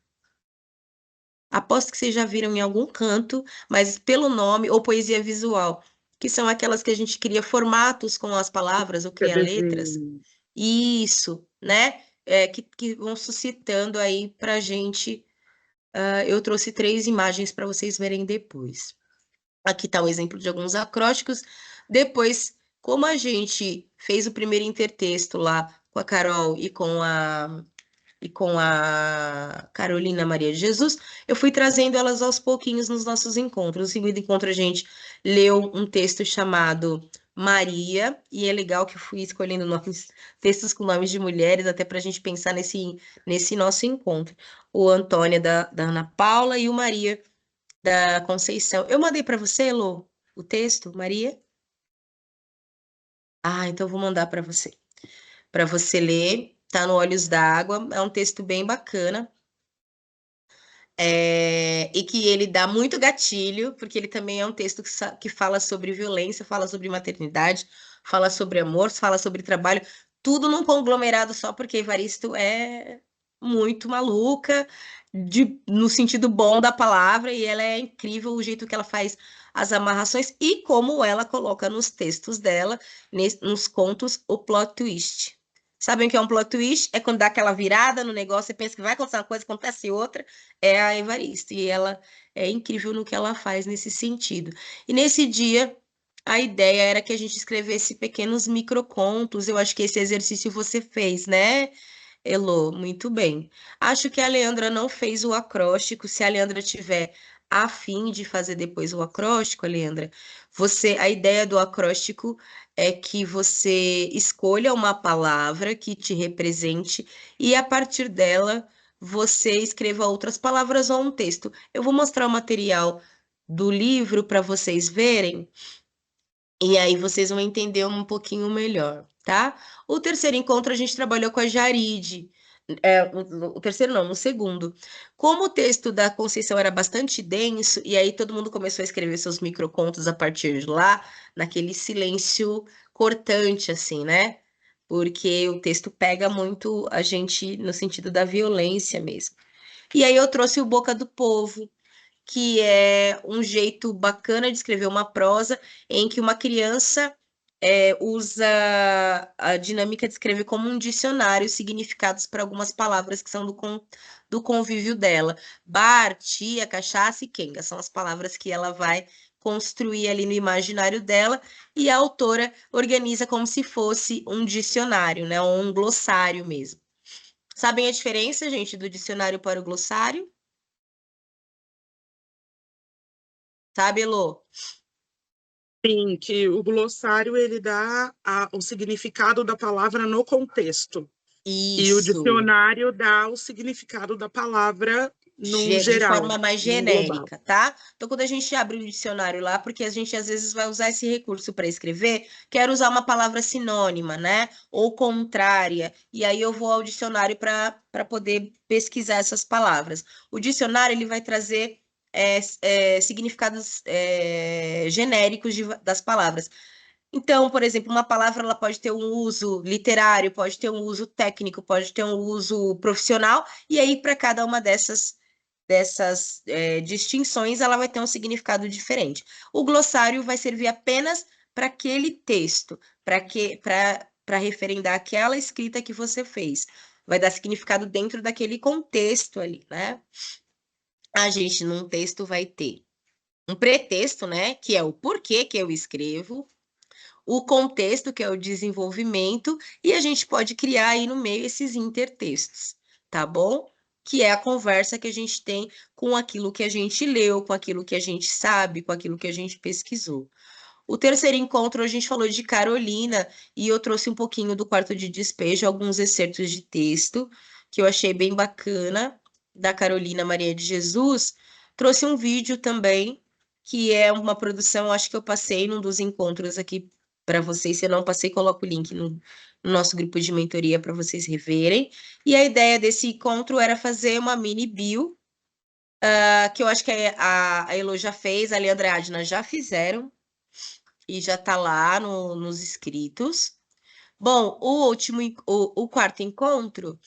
Aposto que vocês já viram em algum canto, mas pelo nome, ou poesia visual, que são aquelas que a gente cria formatos com as palavras ou cria letras. Desenho. Isso, né? Que vão suscitando aí para gente. Eu trouxe 3 imagens para vocês verem depois. Aqui está o exemplo de alguns acrósticos. Depois, como a gente fez o primeiro intertexto lá com a Carol e com e com a Carolina Maria de Jesus, eu fui trazendo elas aos pouquinhos nos nossos encontros. No segundo encontro, a gente leu um texto chamado Maria, e é legal que eu fui escolhendo textos com nomes de mulheres, até para a gente pensar nesse nosso encontro. O Antônia da Ana Paula e o Maria da Conceição. Eu mandei para você, Elô, o texto, Maria? Ah, então eu vou mandar para você ler. Tá no Olhos d'Água, é um texto bem bacana. E que ele dá muito gatilho, porque ele também é um texto que fala sobre violência, fala sobre maternidade, fala sobre amor, fala sobre trabalho, tudo num conglomerado só, porque Evaristo é muito maluca, no sentido bom da palavra, e ela é incrível o jeito que ela faz as amarrações e como ela coloca nos textos dela, nos contos, o plot twist. Sabem o que é um plot twist? É quando dá aquela virada no negócio, você pensa que vai acontecer uma coisa, acontece outra, é a Evariste, e ela é incrível no que ela faz nesse sentido. E nesse dia, a ideia era que a gente escrevesse pequenos microcontos. Eu acho que esse exercício você fez, né, Elô? Muito bem. Acho que a Leandra não fez o acróstico. Se a Leandra tiver a fim de fazer depois o acróstico, Leandra, a ideia do acróstico é que você escolha uma palavra que te represente e a partir dela você escreva outras palavras ou um texto. Eu vou mostrar o material do livro para vocês verem e aí vocês vão entender um pouquinho melhor, tá? O terceiro encontro a gente trabalhou com a Jaride. O terceiro não, no segundo. Como o texto da Conceição era bastante denso, e aí todo mundo começou a escrever seus microcontos a partir de lá, naquele silêncio cortante, assim, né? Porque o texto pega muito a gente no sentido da violência mesmo. E aí eu trouxe o Boca do Povo, que é um jeito bacana de escrever uma prosa em que uma criança usa a dinâmica de escrever como um dicionário significados para algumas palavras que são do convívio dela. Bar, tia, cachaça e quenga são as palavras que ela vai construir ali no imaginário dela e a autora organiza como se fosse um dicionário, né, ou um glossário mesmo. Sabem a diferença, gente, do dicionário para o glossário? Sabe, Elô? Sim, que o glossário ele dá o significado da palavra no contexto. E o Isso, dicionário dá o significado da palavra no de geral, forma mais no global. genérica, tá? Então, quando a gente abre o dicionário lá, porque a gente às vezes vai usar esse recurso para escrever, quero usar uma palavra sinônima, né? Ou contrária, e aí eu vou ao dicionário para poder pesquisar essas palavras. O dicionário ele vai trazer significados genéricos das palavras. Então, por exemplo, uma palavra ela pode ter um uso literário, pode ter um uso técnico, pode ter um uso profissional, e aí para cada uma dessas distinções ela vai ter um significado diferente. O glossário vai servir apenas para aquele texto, para referendar aquela escrita que você fez. Vai dar significado dentro daquele contexto ali, né? A gente, num texto, vai ter um pretexto, né? Que é o porquê que eu escrevo, o contexto, que é o desenvolvimento, e a gente pode criar aí no meio esses intertextos, tá bom? Que é a conversa que a gente tem com aquilo que a gente leu, com aquilo que a gente sabe, com aquilo que a gente pesquisou. O terceiro encontro a gente falou de Carolina e eu trouxe um pouquinho do quarto de despejo, alguns excertos de texto que eu achei bem bacana da Carolina Maria de Jesus. Trouxe um vídeo também que é uma produção, acho que eu passei num dos encontros aqui para vocês. Se eu não passei, coloco o link no nosso grupo de mentoria para vocês reverem. E a ideia desse encontro era fazer uma mini bio, que eu acho que a Elo já fez, a Leandra e a Adna já fizeram e já tá lá nos inscritos. Bom, o quarto encontro,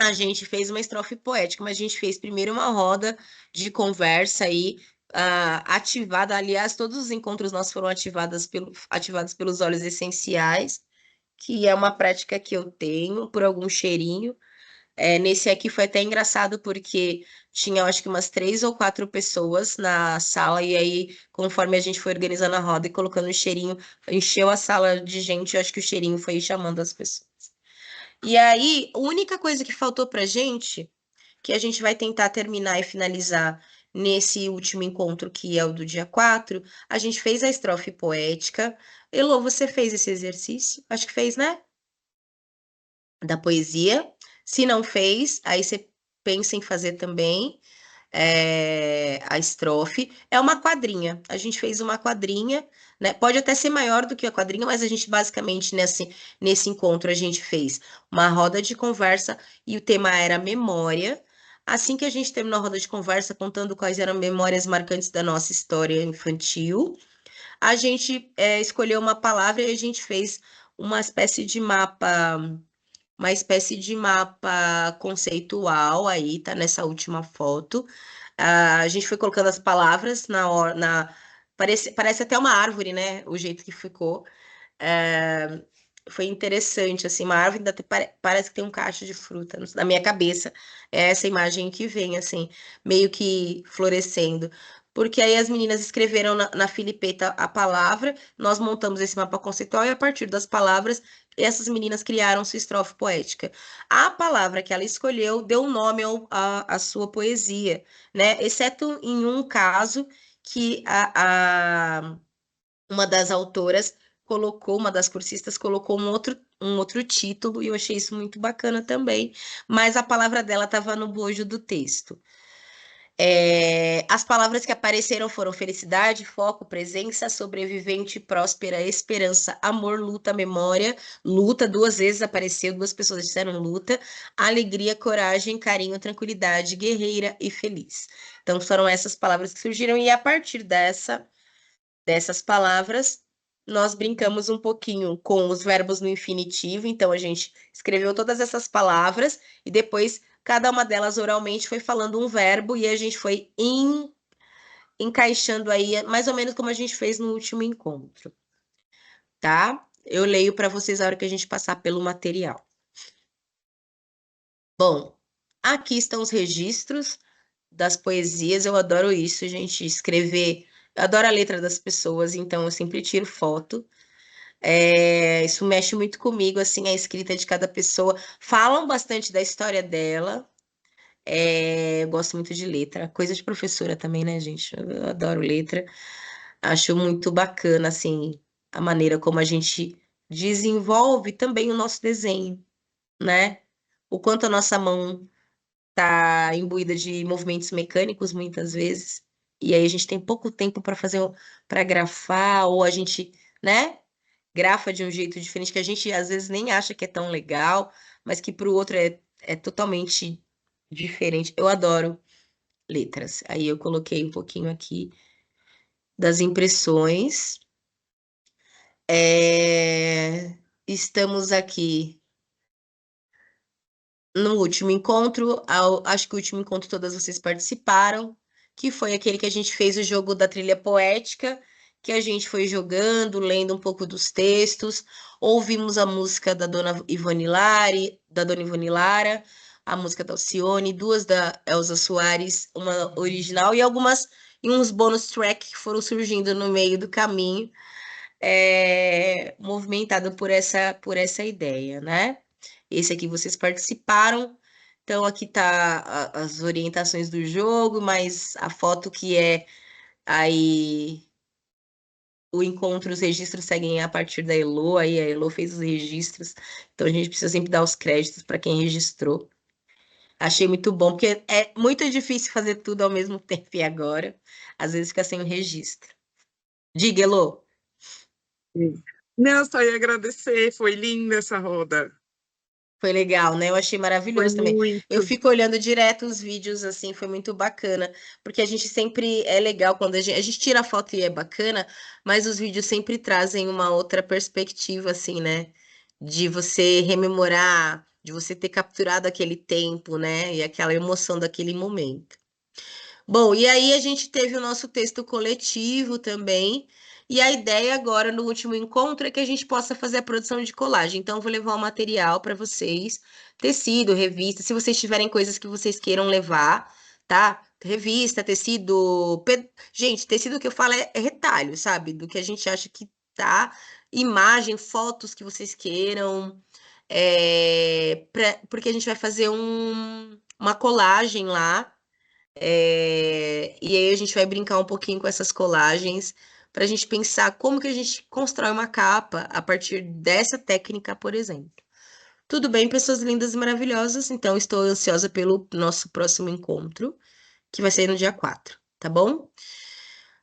a gente fez uma estrofe poética, mas a gente fez primeiro uma roda de conversa aí, ativada. Aliás, todos os encontros nossos foram ativados pelos óleos essenciais, que é uma prática que eu tenho por algum cheirinho. Nesse aqui foi até engraçado porque tinha, eu acho que umas 3 ou 4 pessoas na sala, e aí, conforme a gente foi organizando a roda e colocando o cheirinho, encheu a sala de gente, eu acho que o cheirinho foi chamando as pessoas. E aí, a única coisa que faltou pra gente, que a gente vai tentar terminar e finalizar nesse último encontro, que é o do dia 4, a gente fez a estrofe poética. Elô, você fez esse exercício? Acho que fez, né? Da poesia. Se não fez, aí você pensa em fazer também a estrofe. É uma quadrinha. A gente fez uma quadrinha, né? Pode até ser maior do que a quadrinha, mas a gente basicamente nesse encontro a gente fez uma roda de conversa e o tema era memória. Assim que a gente terminou a roda de conversa, contando quais eram memórias marcantes da nossa história infantil, a gente escolheu uma palavra e a gente fez uma espécie de mapa, uma espécie de mapa conceitual aí, tá nessa última foto. A gente foi colocando as palavras parece até uma árvore, né? O jeito que ficou. É, foi interessante, assim, uma árvore parece que tem um cacho de fruta na minha cabeça. É essa imagem que vem, assim, meio que florescendo. Porque aí as meninas escreveram na filipeta a palavra, nós montamos esse mapa conceitual e a partir das palavras, essas meninas criaram sua estrofe poética. A palavra que ela escolheu deu um nome à sua poesia, né? Exceto em um caso que uma das autoras colocou, uma das cursistas colocou um outro título, e eu achei isso muito bacana também, mas a palavra dela estava no bojo do texto. As palavras que apareceram foram felicidade, foco, presença, sobrevivente, próspera, esperança, amor, luta, memória. Luta, 2 vezes apareceu, 2 pessoas disseram luta. Alegria, coragem, carinho, tranquilidade, guerreira e feliz. Então foram essas palavras que surgiram, e a partir dessas palavras, nós brincamos um pouquinho com os verbos no infinitivo. Então, a gente escreveu todas essas palavras e depois cada uma delas oralmente foi falando um verbo e a gente foi encaixando aí, mais ou menos como a gente fez no último encontro, tá? Eu leio para vocês a hora que a gente passar pelo material. Bom, aqui estão os registros das poesias. Eu adoro isso, gente, escrever. Eu adoro a letra das pessoas, então eu sempre tiro foto. Isso mexe muito comigo, assim, a escrita de cada pessoa. Falam bastante da história dela. Eu gosto muito de letra. Coisa de professora também, né, gente? Eu adoro letra. Acho muito bacana, assim, a maneira como a gente desenvolve também o nosso desenho, né? O quanto a nossa mão tá imbuída de movimentos mecânicos, muitas vezes. E aí a gente tem pouco tempo para para grafar, ou a gente, né? Grafa de um jeito diferente que a gente às vezes nem acha que é tão legal, mas que para o outro é totalmente diferente. Eu adoro letras. Aí eu coloquei um pouquinho aqui das impressões. Estamos aqui no último encontro, acho que o último encontro todas vocês participaram, que foi aquele que a gente fez o jogo da trilha poética, que a gente foi jogando, lendo um pouco dos textos, ouvimos a música da Dona Ivone Lara, a música da Alcione, 2 da Elza Soares, uma original e uns bônus track que foram surgindo no meio do caminho, movimentado por essa ideia, né? Esse aqui vocês participaram. Então, aqui tá as orientações do jogo, mas a foto que é aí o encontro, os registros seguem a partir da Elô, aí a Elô fez os registros. Então, a gente precisa sempre dar os créditos para quem registrou. Achei muito bom, porque é muito difícil fazer tudo ao mesmo tempo e agora, às vezes fica sem o registro. Diga, Elô. Não, só ia agradecer, foi linda essa roda. Foi legal, né? Eu achei Foi maravilhoso também. Eu muito. fico olhando direto os vídeos, assim, foi muito bacana. Porque a gente sempre é legal quando a gente tira a foto e é bacana, mas os vídeos sempre trazem uma outra perspectiva, assim, né? De você rememorar, de você ter capturado aquele tempo, né? E aquela emoção daquele momento. Bom, e aí a gente teve o nosso texto coletivo também, e a ideia agora no último encontro é que a gente possa fazer a produção de colagem. Então, eu vou levar o material para vocês, tecido, revista, se vocês tiverem coisas que vocês queiram levar, tá? Revista, tecido. Gente, tecido que eu falo é retalho, sabe? Do que a gente acha que tá. Imagem, fotos que vocês queiram. porque a gente vai fazer uma colagem lá, e aí a gente vai brincar um pouquinho com essas colagens para a gente pensar como que a gente constrói uma capa a partir dessa técnica, por exemplo. Tudo bem, pessoas lindas e maravilhosas? Então, estou ansiosa pelo nosso próximo encontro, que vai ser no dia 4, tá bom?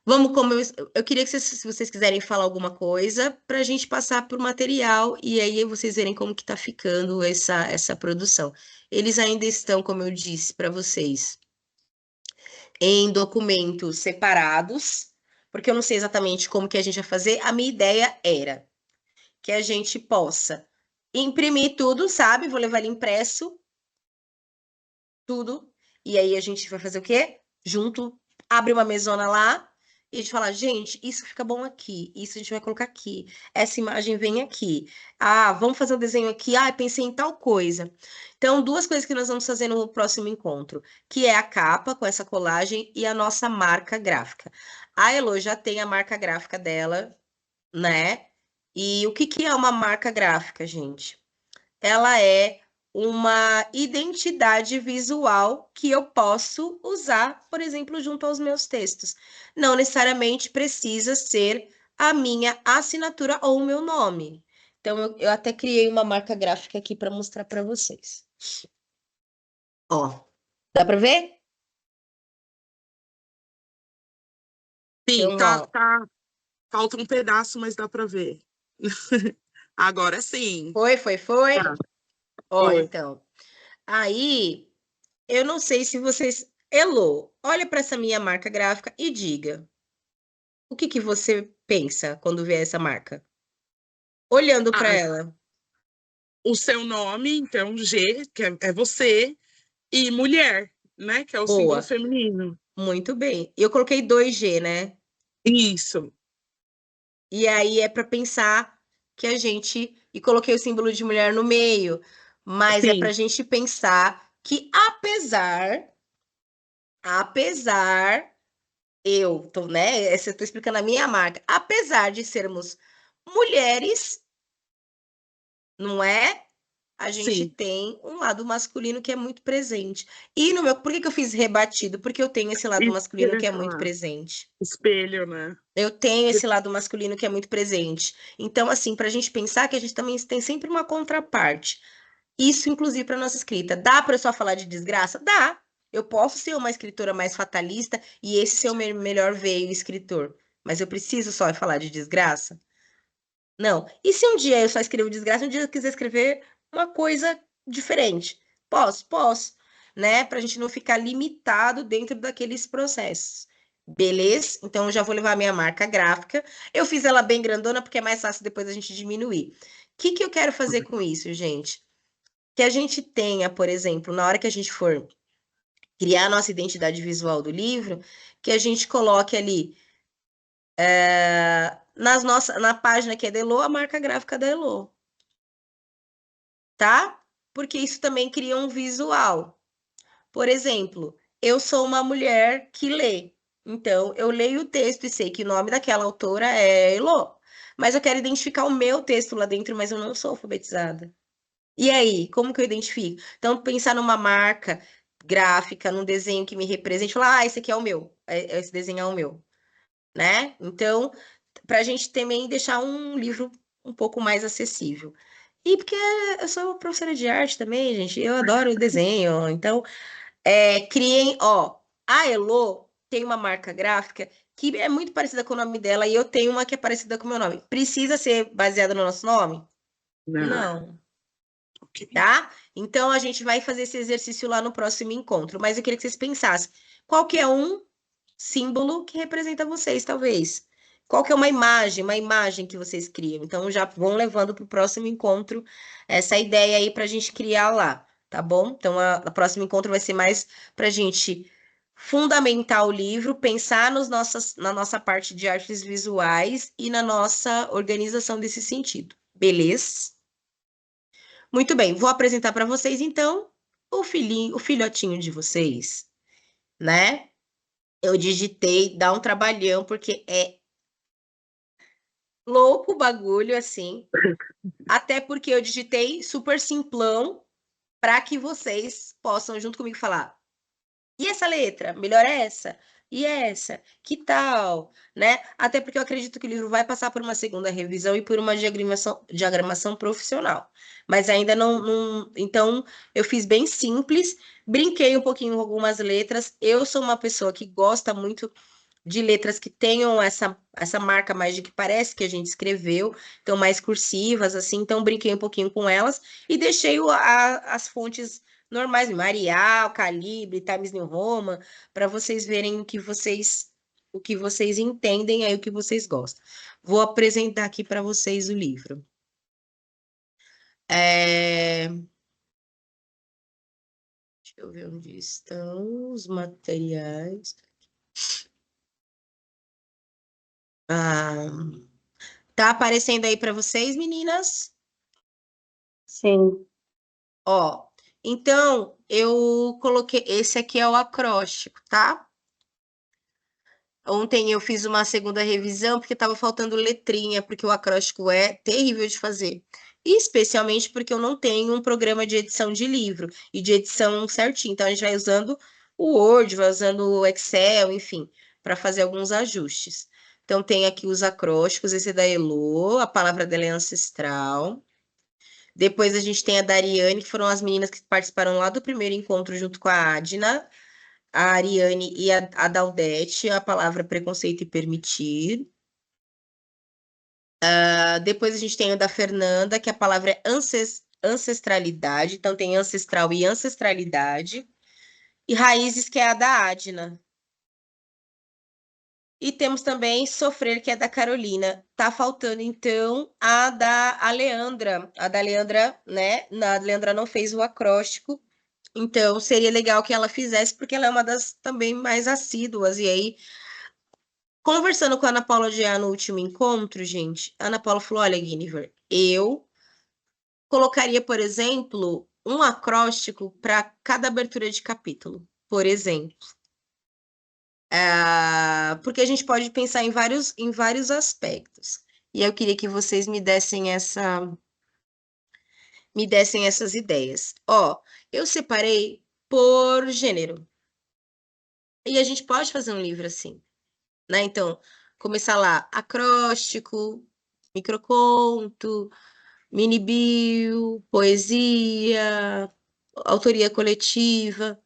Vamos, como eu queria que vocês, se vocês quiserem falar alguma coisa, para a gente passar por material e aí vocês verem como que tá ficando essa produção. Eles ainda estão, como eu disse para vocês, em documentos separados, porque eu não sei exatamente como que a gente vai fazer. A minha ideia era que a gente possa imprimir tudo, sabe? Vou levar ele impresso, tudo. E aí a gente vai fazer o quê? Junto, abre uma mesona lá e a gente fala, gente, isso fica bom aqui, isso a gente vai colocar aqui, essa imagem vem aqui. Ah, vamos fazer o desenho aqui. Ah, pensei em tal coisa. Então, duas coisas que nós vamos fazer no próximo encontro, que é a capa com essa colagem e a nossa marca gráfica. A Elo já tem a marca gráfica dela, né? E o que que é uma marca gráfica, gente? Ela é uma identidade visual que eu posso usar, por exemplo, junto aos meus textos. Não necessariamente precisa ser a minha assinatura ou o meu nome. Então, eu até criei uma marca gráfica aqui para mostrar para vocês. Ó, dá para ver? Sim, Então, ó, falta um pedaço, mas dá para ver. Agora sim. foi. Tá, Ó, foi. então. Aí, eu não sei se vocês. Elô, olha para essa minha marca gráfica e diga. O que que você pensa quando vê essa marca? Olhando para Ah, ela. o seu nome, então, G, que é você, e mulher, né? Que é o símbolo Boa, feminino. muito bem. Eu coloquei 2G, né? Isso. E aí é para pensar que a gente. E coloquei o símbolo de mulher no meio. Mas é para Sim, a gente pensar que, apesar, eu tô, né? Essa eu tô explicando a minha marca. Apesar de sermos mulheres, não é? A gente sim. tem um lado masculino que é muito presente. E no meu, por que que eu fiz rebatido? Porque eu tenho esse lado Isso que eu masculino ia que é muito falar. presente. Espelho, né? Eu tenho esse lado masculino que é muito presente. Então, assim, para a gente pensar que a gente também tem sempre uma contraparte. Isso, inclusive, para nossa escrita. Dá para eu só falar de desgraça? Dá. Eu posso ser uma escritora mais fatalista e esse ser o meu melhor veio escritor. Mas eu preciso só falar de desgraça? Não. E se um dia eu só escrevo desgraça, um dia eu quiser escrever uma coisa diferente? Posso, né? Para a gente não ficar limitado dentro daqueles processos. Beleza? Então eu já vou levar a minha marca gráfica. Eu fiz ela bem grandona porque é mais fácil depois a gente diminuir. O que que eu quero fazer com isso, gente? Que a gente tenha, por exemplo, na hora que a gente for criar a nossa identidade visual do livro, que a gente coloque ali na página que é da Elo, a marca gráfica da Elo, tá? Porque isso também cria um visual. Por exemplo, eu sou uma mulher que lê. Então, eu leio o texto e sei que o nome daquela autora é Elo. Mas eu quero identificar o meu texto lá dentro, mas eu não sou alfabetizada. E aí, como que eu identifico? Então, pensar numa marca gráfica, num desenho que me represente, falar, esse aqui é o meu, esse desenho é o meu, né? Então, para a gente também deixar um livro um pouco mais acessível. E porque eu sou professora de arte também, gente, eu adoro desenho. Então, criem, ó, a Elo tem uma marca gráfica que é muito parecida com o nome dela e eu tenho uma que é parecida com o meu nome. Precisa ser baseada no nosso nome? Não. Não, Ok. tá? Então, a gente vai fazer esse exercício lá no próximo encontro. Mas eu queria que vocês pensassem, qual que é um símbolo que representa vocês, talvez. Qual que é uma imagem que vocês criam? Então, já vão levando para o próximo encontro essa ideia aí para a gente criar lá, tá bom? Então, o próximo encontro vai ser mais para a gente fundamentar o livro, pensar na nossa parte de artes visuais e na nossa organização desse sentido. Beleza? Muito bem, vou apresentar para vocês, então, o filhotinho de vocês, né? Eu digitei, dá um trabalhão, porque é louco o bagulho, assim. Até porque eu digitei super simplão para que vocês possam, junto comigo, falar. E essa letra? Melhor essa? E essa? Que tal? Né? Até porque eu acredito que o livro vai passar por uma segunda revisão e por uma diagramação profissional. Mas ainda não. Então, eu fiz bem simples, brinquei um pouquinho com algumas letras. Eu sou uma pessoa que gosta muito de letras que tenham essa marca mais de que parece que a gente escreveu, então mais cursivas, assim, então brinquei um pouquinho com elas e deixei as fontes normais, Marial, Calibre, Times New Roman, para vocês verem o que vocês entendem aí, o que vocês gostam. Vou apresentar aqui para vocês o livro. Deixa eu ver onde estão os materiais. Ah, tá aparecendo aí para vocês, meninas? Sim. Ó, então eu coloquei. Esse aqui é o acróstico, tá? Ontem eu fiz uma segunda revisão porque estava faltando letrinha, porque o acróstico é terrível de fazer. E especialmente porque eu não tenho um programa de edição de livro e de edição certinho. Então a gente vai usando o Word, vai usando o Excel, enfim, para fazer alguns ajustes. Então tem aqui os acrósticos, esse é da Elo, a palavra dela é ancestral. Depois a gente tem a Dariane, que foram as meninas que participaram lá do primeiro encontro junto com a Adna, a Ariane e a Daldete, a palavra preconceito e permitir. Depois a gente tem a da Fernanda, que a palavra é ancestralidade, então tem ancestral e ancestralidade. E raízes, que é a da Adna. E temos também Sofrer, que é da Carolina. Tá faltando, então, a Leandra. A da Leandra, né? A Leandra não fez o acróstico. Então, seria legal que ela fizesse, porque ela é uma das também mais assíduas. E aí, conversando com a Ana Paula já no último encontro, gente, a Ana Paula falou: olha, Guinevere, eu colocaria, por exemplo, um acróstico para cada abertura de capítulo, por exemplo. Porque a gente pode pensar em vários aspectos. E eu queria que vocês me dessem essas ideias. Ó, eu separei por gênero. E a gente pode fazer um livro assim, né? Então, começar lá, acróstico, microconto, mini bio, poesia, autoria coletiva.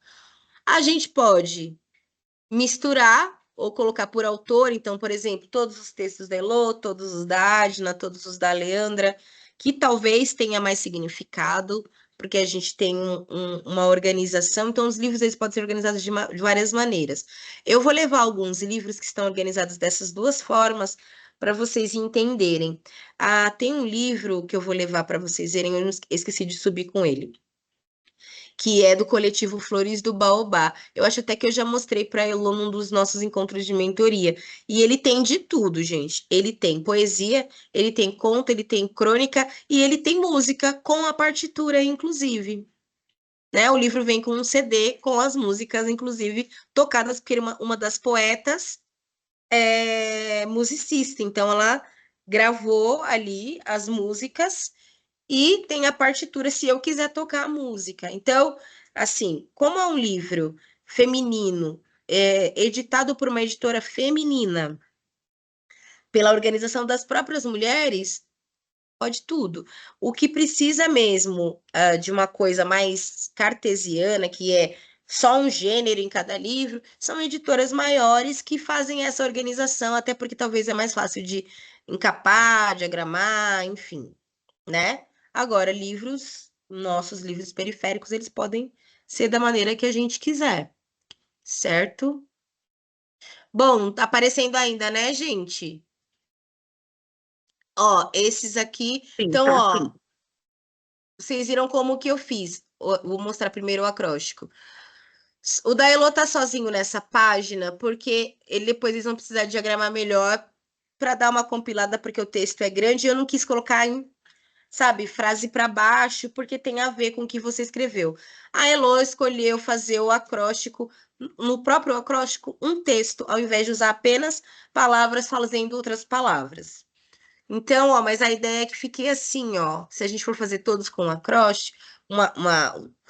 A gente pode misturar ou colocar por autor, então, por exemplo, todos os textos da Elô, todos os da Adna, todos os da Leandra, que talvez tenha mais significado, porque a gente tem uma organização, então os livros eles podem ser organizados de várias maneiras. Eu vou levar alguns livros que estão organizados dessas duas formas para vocês entenderem. Tem um livro que eu vou levar para vocês verem, eu esqueci de subir com ele, que é do coletivo Flores do Baobá. Eu acho até que eu já mostrei para Elô num dos nossos encontros de mentoria. E ele tem de tudo, gente. Ele tem poesia, ele tem conto, ele tem crônica e ele tem música com a partitura, inclusive. Né? O livro vem com um CD com as músicas, inclusive, tocadas, porque uma das poetas é musicista. Então, ela gravou ali as músicas e tem a partitura se eu quiser tocar a música. Então, assim, como é um livro feminino, editado por uma editora feminina, pela organização das próprias mulheres, pode tudo. O que precisa mesmo, de uma coisa mais cartesiana, que é só um gênero em cada livro, são editoras maiores que fazem essa organização, até porque talvez é mais fácil de encapar, diagramar, enfim, né? Agora, nossos livros periféricos, eles podem ser da maneira que a gente quiser, certo? Bom, tá aparecendo ainda, né, gente? Ó, esses aqui. Sim, Então, tá ó, sim. vocês viram como que eu fiz. Vou mostrar primeiro o acróstico. O da Elô tá sozinho nessa página, porque depois eles vão precisar diagramar melhor para dar uma compilada, porque o texto é grande e eu não quis colocar sabe, frase para baixo, porque tem a ver com o que você escreveu. A Elo escolheu fazer o acróstico, no próprio acróstico, um texto, ao invés de usar apenas palavras fazendo outras palavras. Então, ó, mas a ideia é que fique assim, ó. Se a gente for fazer todos com acróstico,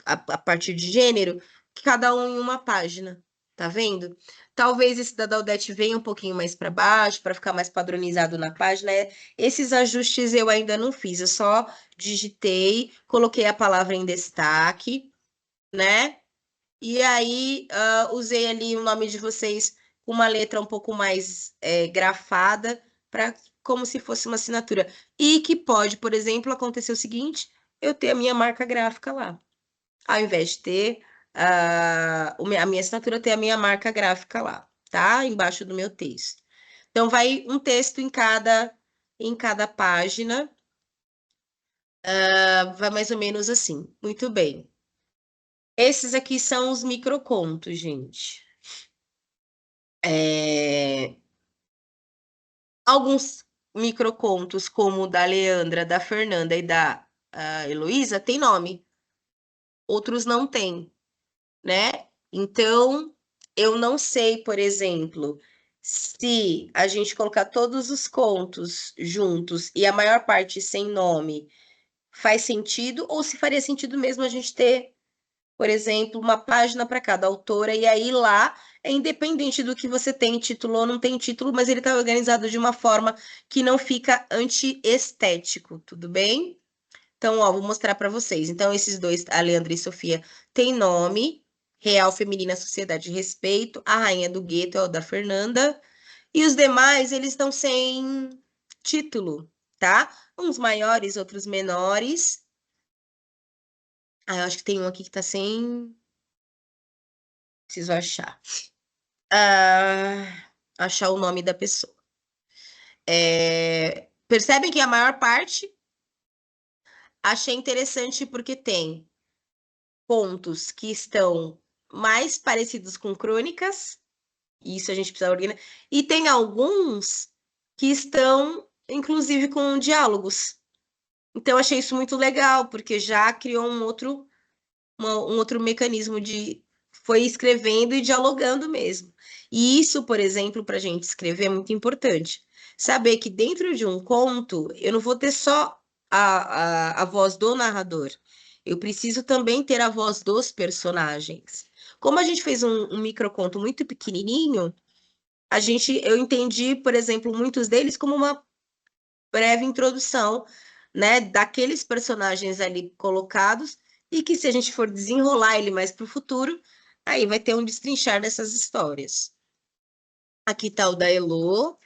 a partir de gênero, cada um em uma página, tá vendo? Talvez esse da Daudete venha um pouquinho mais para baixo, para ficar mais padronizado na página. Esses ajustes eu ainda não fiz, eu só digitei, coloquei a palavra em destaque, né? E aí, usei ali o nome de vocês com uma letra um pouco mais grafada, para como se fosse uma assinatura. E que pode, por exemplo, acontecer o seguinte: eu ter a minha marca gráfica lá. Ao invés de ter a minha assinatura, ter a minha marca gráfica lá, tá? Embaixo do meu texto. Então, vai um texto em cada página. Vai mais ou menos assim. Muito bem. Esses aqui são os microcontos, gente. Alguns microcontos, como o da Leandra, da Fernanda e da Heloísa, tem nome. Outros não têm, né? Então, eu não sei, por exemplo, se a gente colocar todos os contos juntos e a maior parte sem nome, faz sentido, ou se faria sentido mesmo a gente ter, por exemplo, uma página para cada autora, e aí lá é independente do que você tem título ou não tem título, mas ele está organizado de uma forma que não fica antiestético, tudo bem? Então, ó, vou mostrar para vocês. Então, esses dois, a Leandra e Sofia, têm nome: Real Feminina Sociedade de Respeito, a Rainha do Gueto é o da Fernanda, e os demais, eles estão sem título, tá? Uns maiores, outros menores. Eu acho que tem um aqui que tá sem. Preciso achar. Achar o nome da pessoa. Percebem que a maior parte achei interessante porque tem pontos que estão mais parecidos com crônicas, isso a gente precisa organizar, e tem alguns que estão, inclusive, com diálogos. Então, achei isso muito legal, porque já criou um outro mecanismo de foi escrevendo e dialogando mesmo. E isso, por exemplo, para a gente escrever é muito importante. Saber que dentro de um conto, eu não vou ter só a voz do narrador. Eu preciso também ter a voz dos personagens. Como a gente fez um microconto muito pequenininho, eu entendi, por exemplo, muitos deles como uma breve introdução, né, daqueles personagens ali colocados, e que se a gente for desenrolar ele mais para o futuro, aí vai ter um destrinchar dessas histórias. Aqui está o da Elo,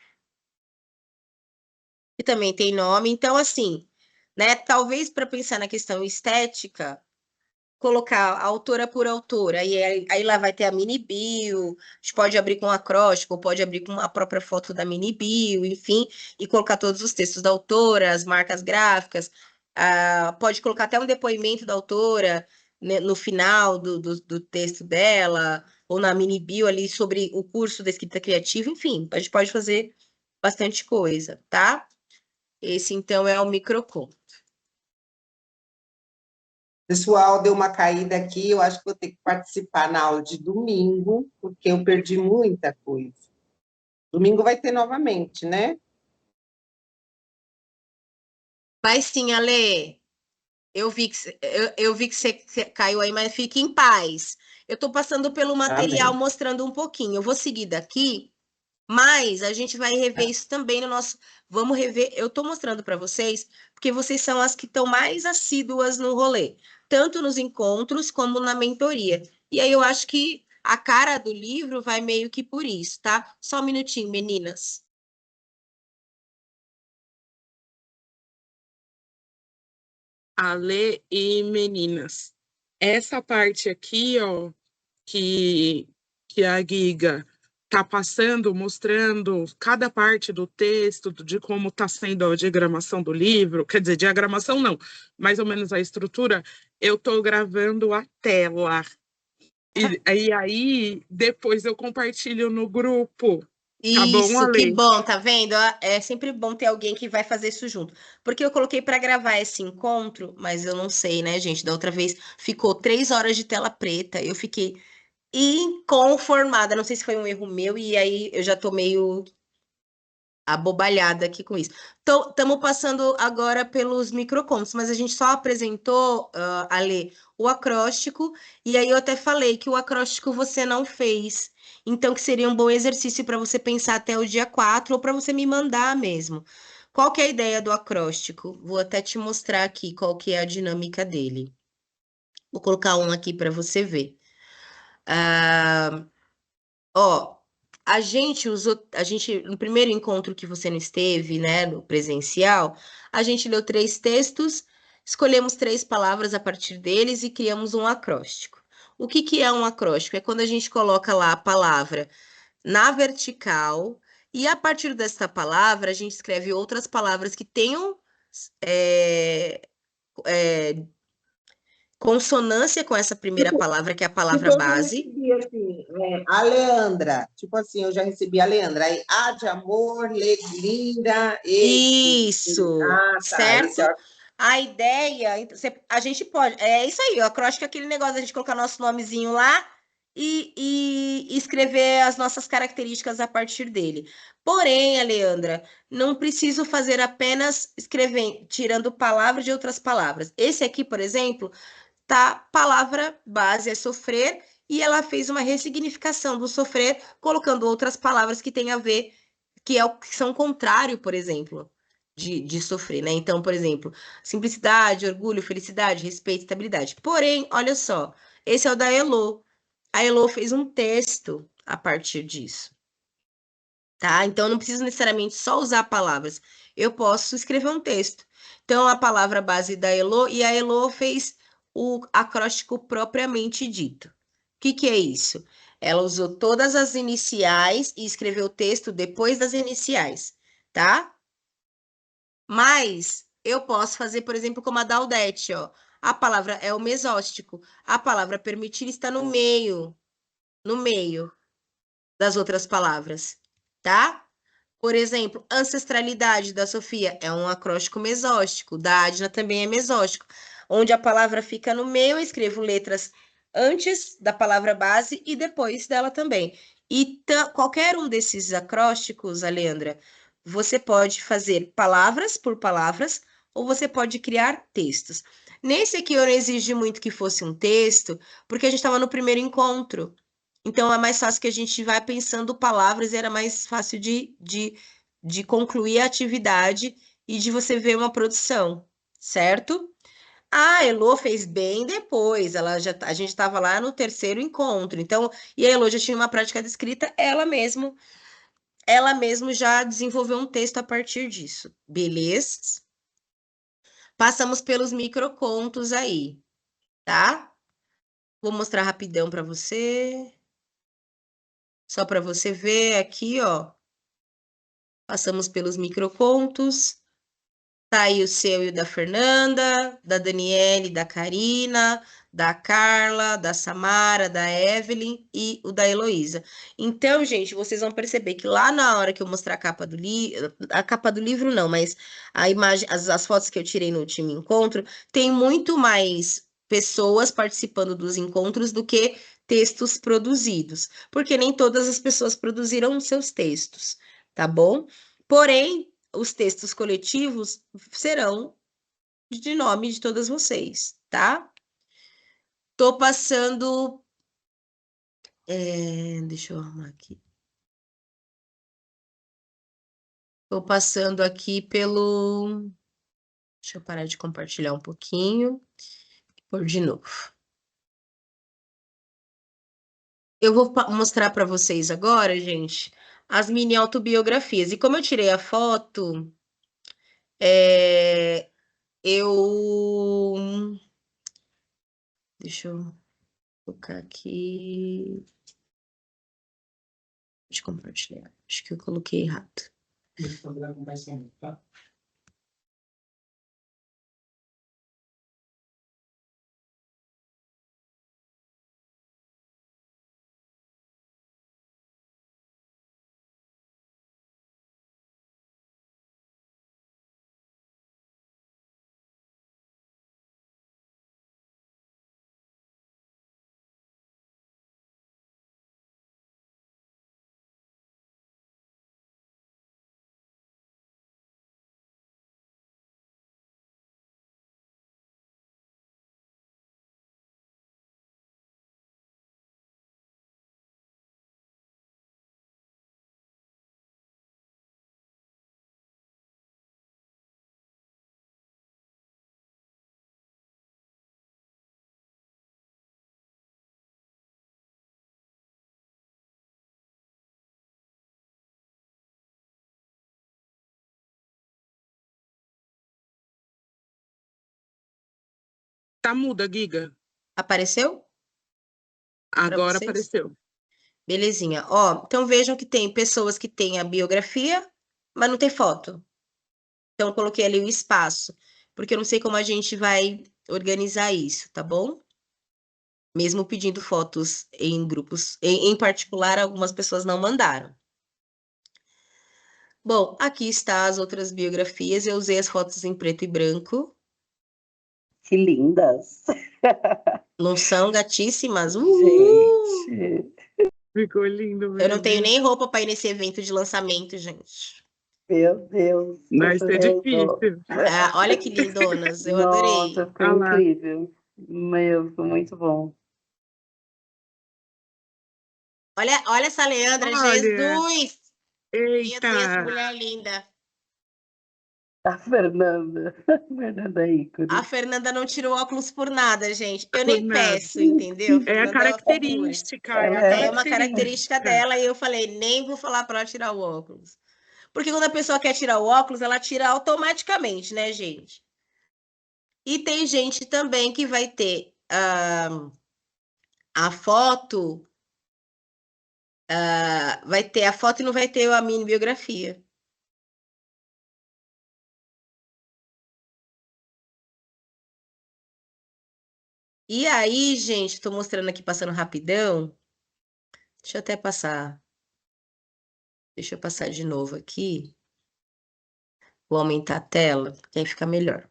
que também tem nome. Então, assim, né, talvez para pensar na questão estética, colocar autora por autora, aí lá vai ter a mini bio, a gente pode abrir com acróstico, pode abrir com a própria foto da mini bio, enfim, e colocar todos os textos da autora, as marcas gráficas, pode colocar até um depoimento da autora, né, no final do texto dela, ou na mini bio ali sobre o curso da escrita criativa, enfim, a gente pode fazer bastante coisa, tá? Esse, então, é o microconto. Pessoal, deu uma caída aqui, eu acho que vou ter que participar na aula de domingo, porque eu perdi muita coisa. Domingo vai ter novamente, né? Vai sim, Ale. Eu vi que você caiu aí, mas fique em paz. Eu estou passando pelo material Amém. mostrando um pouquinho. Eu vou seguir daqui, mas a gente vai rever isso também no nosso. Vamos rever. Eu estou mostrando para vocês, porque vocês são as que estão mais assíduas no rolê, tanto nos encontros como na mentoria. E aí eu acho que a cara do livro vai meio que por isso, tá? Só um minutinho, meninas. Ale e meninas. Essa parte aqui, ó, que a Giga tá passando, mostrando cada parte do texto, de como está sendo a diagramação do livro, quer dizer, diagramação não, mais ou menos a estrutura, eu estou gravando a tela. E aí, depois eu compartilho no grupo. Tá bom, Isso, que Ale? bom, tá vendo? É sempre bom ter alguém que vai fazer isso junto. Porque eu coloquei para gravar esse encontro, mas eu não sei, né, gente? Da outra vez ficou 3 horas de tela preta. Eu fiquei inconformada. Não sei se foi um erro meu, e aí eu já tô meio abobalhada aqui com isso. Então, estamos passando agora pelos microcontos, mas a gente só apresentou, Ale, o acróstico, e aí eu até falei que o acróstico você não fez. Então, que seria um bom exercício para você pensar até o dia 4 ou para você me mandar mesmo. Qual que é a ideia do acróstico? Vou até te mostrar aqui qual que é a dinâmica dele. Vou colocar um aqui para você ver. Ah, ó, no primeiro encontro que você não esteve, né, no presencial, a gente leu 3 textos, escolhemos 3 palavras a partir deles e criamos um acróstico. O que que é um acróstico? É quando a gente coloca lá a palavra na vertical e a partir desta palavra a gente escreve outras palavras que tenham é, é, consonância com essa primeira Tipo, palavra, que é a tipo, palavra eu já base. recebi assim, a Leandra. Tipo assim, eu já recebi a Leandra. Aí, A de amor, linda, Isso, Ah, tá. certo? A ideia, então, a gente pode, é isso aí, o acróstico é aquele negócio da gente colocar nosso nomezinho lá e escrever as nossas características a partir dele. Porém, Aleandra, não preciso fazer apenas escrever, tirando palavras de outras palavras. Esse aqui, por exemplo, tá, palavra base é sofrer, e ela fez uma ressignificação do sofrer, colocando outras palavras que têm a ver, que são contrário, por exemplo, de sofrer, né? Então, por exemplo, simplicidade, orgulho, felicidade, respeito, estabilidade. Porém, olha só, esse é o da Elo. A Elo fez um texto a partir disso, tá? Então, eu não preciso necessariamente só usar palavras. Eu posso escrever um texto. Então, a palavra base da Elo, e a Elo fez o acróstico propriamente dito. O que que é isso? Ela usou todas as iniciais e escreveu o texto depois das iniciais, tá? Mas eu posso fazer, por exemplo, como a da Aldete, ó. A palavra é o mesóstico. A palavra permitir está no meio das outras palavras, tá? Por exemplo, ancestralidade da Sofia é um acróstico mesóstico, da Adna também é mesóstico, onde a palavra fica no meio, eu escrevo letras antes da palavra base e depois dela também. E qualquer um desses acrósticos, Alendra, você pode fazer palavras por palavras ou você pode criar textos. Nesse aqui eu não exigi muito que fosse um texto, porque a gente estava no primeiro encontro. Então é mais fácil que a gente vai pensando palavras e era mais fácil de concluir a atividade e de você ver uma produção, certo? A Elo fez bem depois, a gente estava lá no terceiro encontro, então, e a Elo já tinha uma prática de escrita, ela mesmo já desenvolveu um texto a partir disso, beleza? Passamos pelos microcontos aí, tá? Vou mostrar rapidão para você, só para você ver aqui, ó. Passamos pelos microcontos. Tá aí o seu e o da Fernanda, da Daniele, da Karina, da Carla, da Samara, da Evelyn e o da Heloísa. Então, gente, vocês vão perceber que lá na hora que eu mostrar a capa do livro não, mas a imagem, as fotos que eu tirei no último encontro, tem muito mais pessoas participando dos encontros do que textos produzidos, porque nem todas as pessoas produziram seus textos, tá bom? Porém, os textos coletivos serão de nome de todas vocês, tá? Tô passando. Deixa eu arrumar aqui. Tô passando aqui pelo. Deixa eu parar de compartilhar um pouquinho. Por de novo. Eu vou mostrar para vocês agora, gente, as mini autobiografias. E como eu tirei a foto, eu. Deixa eu colocar aqui. Deixa eu compartilhar. Acho que eu coloquei errado. Tá muda, Giga. Apareceu para Agora vocês? apareceu. Belezinha. Ó, então vejam que tem pessoas que têm a biografia, mas não tem foto. Então, eu coloquei ali o espaço, porque eu não sei como a gente vai organizar isso, tá bom? Mesmo pedindo fotos em grupos, em particular, algumas pessoas não mandaram. Bom, aqui está as outras biografias. Eu usei as fotos em preto e branco. Que lindas. Não são gatíssimas? Uhul! Gente, Ficou lindo Eu não tenho mesmo. nem roupa para ir nesse evento de lançamento, gente. meu Deus, tô Vai ser chorando. difícil. Ah, olha que lindonas, eu Nossa, adorei. ficou Olha lá. incrível. Meu, ficou muito bom. Olha essa Leandra, Olha, Jesus! Meu Deus, que eita. mulher linda. A Fernanda. A Fernanda é A ícone. Fernanda não tirou óculos por nada, gente. Eu Por nem nada. peço, entendeu? É a Fernanda é uma figura. característica, é a Ela É uma característica característica. dela e eu falei, nem vou falar para ela tirar o óculos. Porque quando a pessoa quer tirar o óculos, ela tira automaticamente, né, gente? E tem gente também que vai ter a foto, vai ter a foto e não vai ter a mini biografia. E aí, gente, tô mostrando aqui, passando rapidão. Deixa eu até passar. Deixa eu passar de novo aqui. Vou aumentar a tela, que aí fica melhor.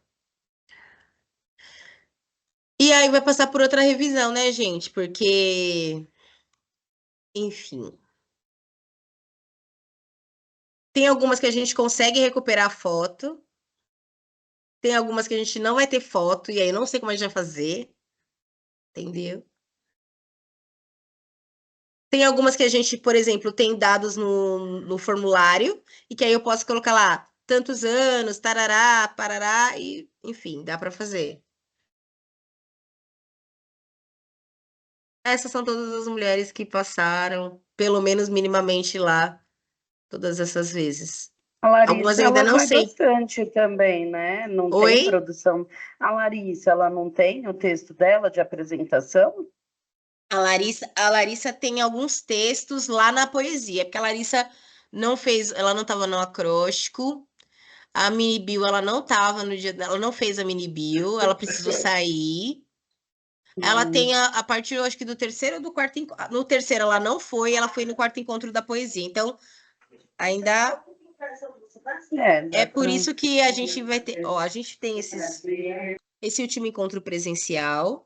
E aí vai passar por outra revisão, né, gente? Porque, enfim, tem algumas que a gente consegue recuperar a foto, tem algumas que a gente não vai ter foto, e aí eu não sei como a gente vai fazer, entendeu? Tem algumas que a gente, por exemplo, tem dados no formulário, e que aí eu posso colocar lá tantos anos, tarará, parará, e enfim, dá para fazer. Essas são todas as mulheres que passaram, pelo menos minimamente lá, todas essas vezes. A Algumas Larissa, eu ainda ela não vai sei. bastante também, né? Não tem Oi? produção. A Larissa, ela não tem o texto dela de apresentação? A Larissa tem alguns textos lá na poesia, porque a Larissa não fez, ela não estava no acróstico. A mini bio, ela não estava no dia dela, ela não fez a mini bio, ela precisou sair. Ela tem a partir, eu acho que do terceiro ou do quarto encontro. No terceiro ela não foi, ela foi no quarto encontro da poesia. Então, ainda é Dá por pra... isso que a gente vai ter, ó, a gente tem esse último encontro presencial,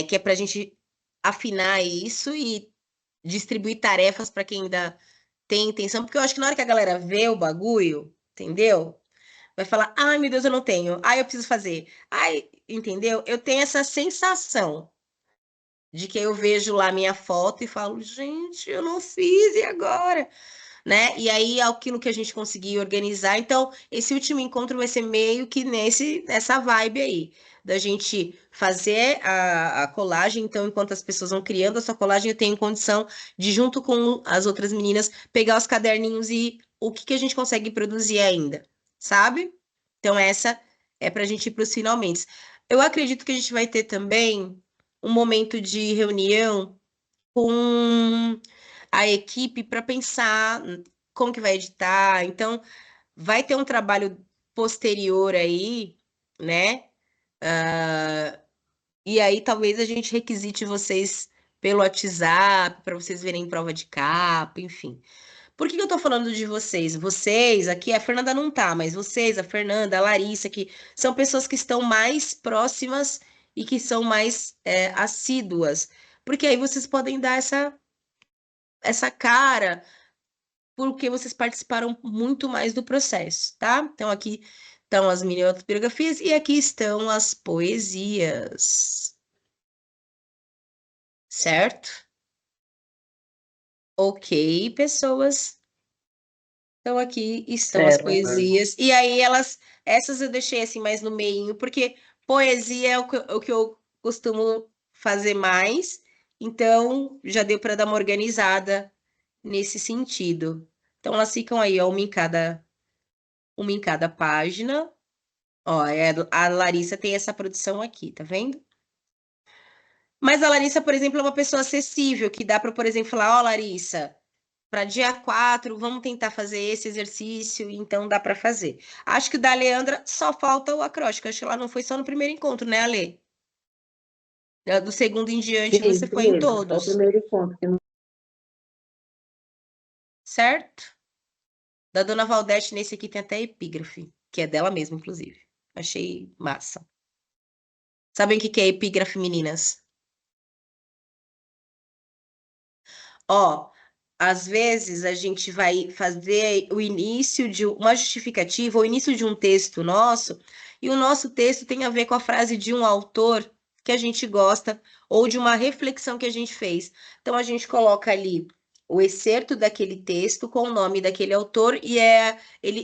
que é para a gente afinar isso e distribuir tarefas para quem ainda tem intenção, porque eu acho que na hora que a galera vê o bagulho, entendeu? Vai falar, ai meu Deus, eu não tenho, ai eu preciso fazer, ai, entendeu? Eu tenho essa sensação de que eu vejo lá minha foto e falo, gente, eu não fiz, e agora? Né? E aí, aquilo que a gente conseguir organizar. Então, esse último encontro vai ser meio que nessa vibe aí, da gente fazer a colagem. Então, enquanto as pessoas vão criando a sua colagem, eu tenho condição de, junto com as outras meninas, pegar os caderninhos e o que a gente consegue produzir ainda, sabe? Então, essa é para a gente ir para os finalmente. Eu acredito que a gente vai ter também um momento de reunião com a equipe para pensar como que vai editar. Então, vai ter um trabalho posterior aí, né? E aí talvez a gente requisite vocês pelo WhatsApp para vocês verem prova de capa, enfim. Por que que eu tô falando de vocês? Vocês, aqui a Fernanda não tá, mas vocês, a Fernanda, a Larissa, que são pessoas que estão mais próximas e que são mais assíduas. Porque aí vocês podem dar essa cara, porque vocês participaram muito mais do processo, tá? Então, aqui estão as mini autobiografias e aqui estão as poesias, certo? Ok, pessoas. Então, aqui estão as Certo. poesias. E aí, essas eu deixei assim mais no meio, porque poesia é o que eu costumo fazer mais. Então, já deu para dar uma organizada nesse sentido. Então, elas ficam aí, ó, uma em cada página, Ó, a Larissa tem essa produção aqui, tá vendo? Mas a Larissa, por exemplo, é uma pessoa acessível, que dá para, por exemplo, falar, ó, Larissa, para dia 4, vamos tentar fazer esse exercício, então dá para fazer. Acho que o da Leandra só falta o acróstico. Acho que ela não foi só no primeiro encontro, né, Ale? Do segundo em diante Sim, você isso foi em mesmo, só o todos, primeiro encontro. Que não... certo? Da Dona Valdete, nesse aqui tem até epígrafe, que é dela mesma, inclusive. Achei massa. Sabem o que que é epígrafe, meninas? Ó, às vezes a gente vai fazer o início de uma justificativa, o início de um texto nosso, e o nosso texto tem a ver com a frase de um autor que a gente gosta ou de uma reflexão que a gente fez. Então a gente coloca ali o excerto daquele texto com o nome daquele autor e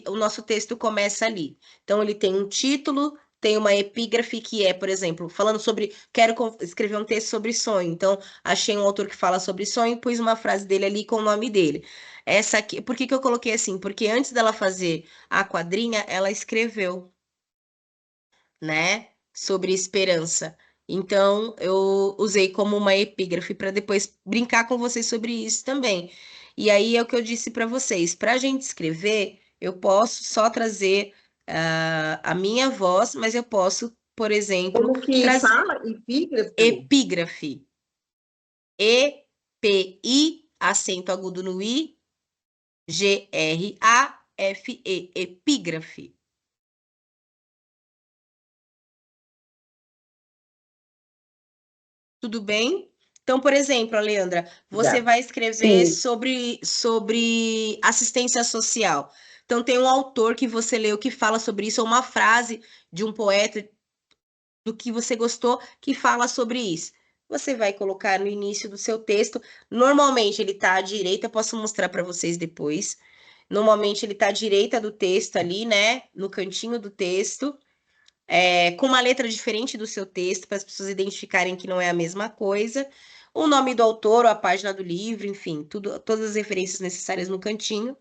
o nosso texto começa ali. Então ele tem um título, tem uma epígrafe que é, por exemplo, falando sobre, quero escrever um texto sobre sonho. Então achei um autor que fala sobre sonho, pus uma frase dele ali com o nome dele. Essa aqui, por que que eu coloquei assim? Porque antes dela fazer a quadrinha, ela escreveu, né, sobre esperança. Então, eu usei como uma epígrafe para depois brincar com vocês sobre isso também. E aí é o que eu disse para vocês: para a gente escrever, eu posso só trazer a minha voz, mas eu posso, por exemplo, Como que trazer fala? Epígrafe? epígrafe. E-P-I, acento agudo no I, G-R-A-F-E, epígrafe. Tudo bem? Então, por exemplo, Leandra, você Já. vai escrever Sim. sobre assistência social. Então, tem um autor que você leu que fala sobre isso, ou uma frase de um poeta do que você gostou que fala sobre isso. Você vai colocar no início do seu texto. Normalmente ele está à direita, posso mostrar para vocês depois. Normalmente ele está à direita do texto ali, né? No cantinho do texto, com uma letra diferente do seu texto, para as pessoas identificarem que não é a mesma coisa. O nome do autor, ou a página do livro, enfim, tudo, todas as referências necessárias no cantinho.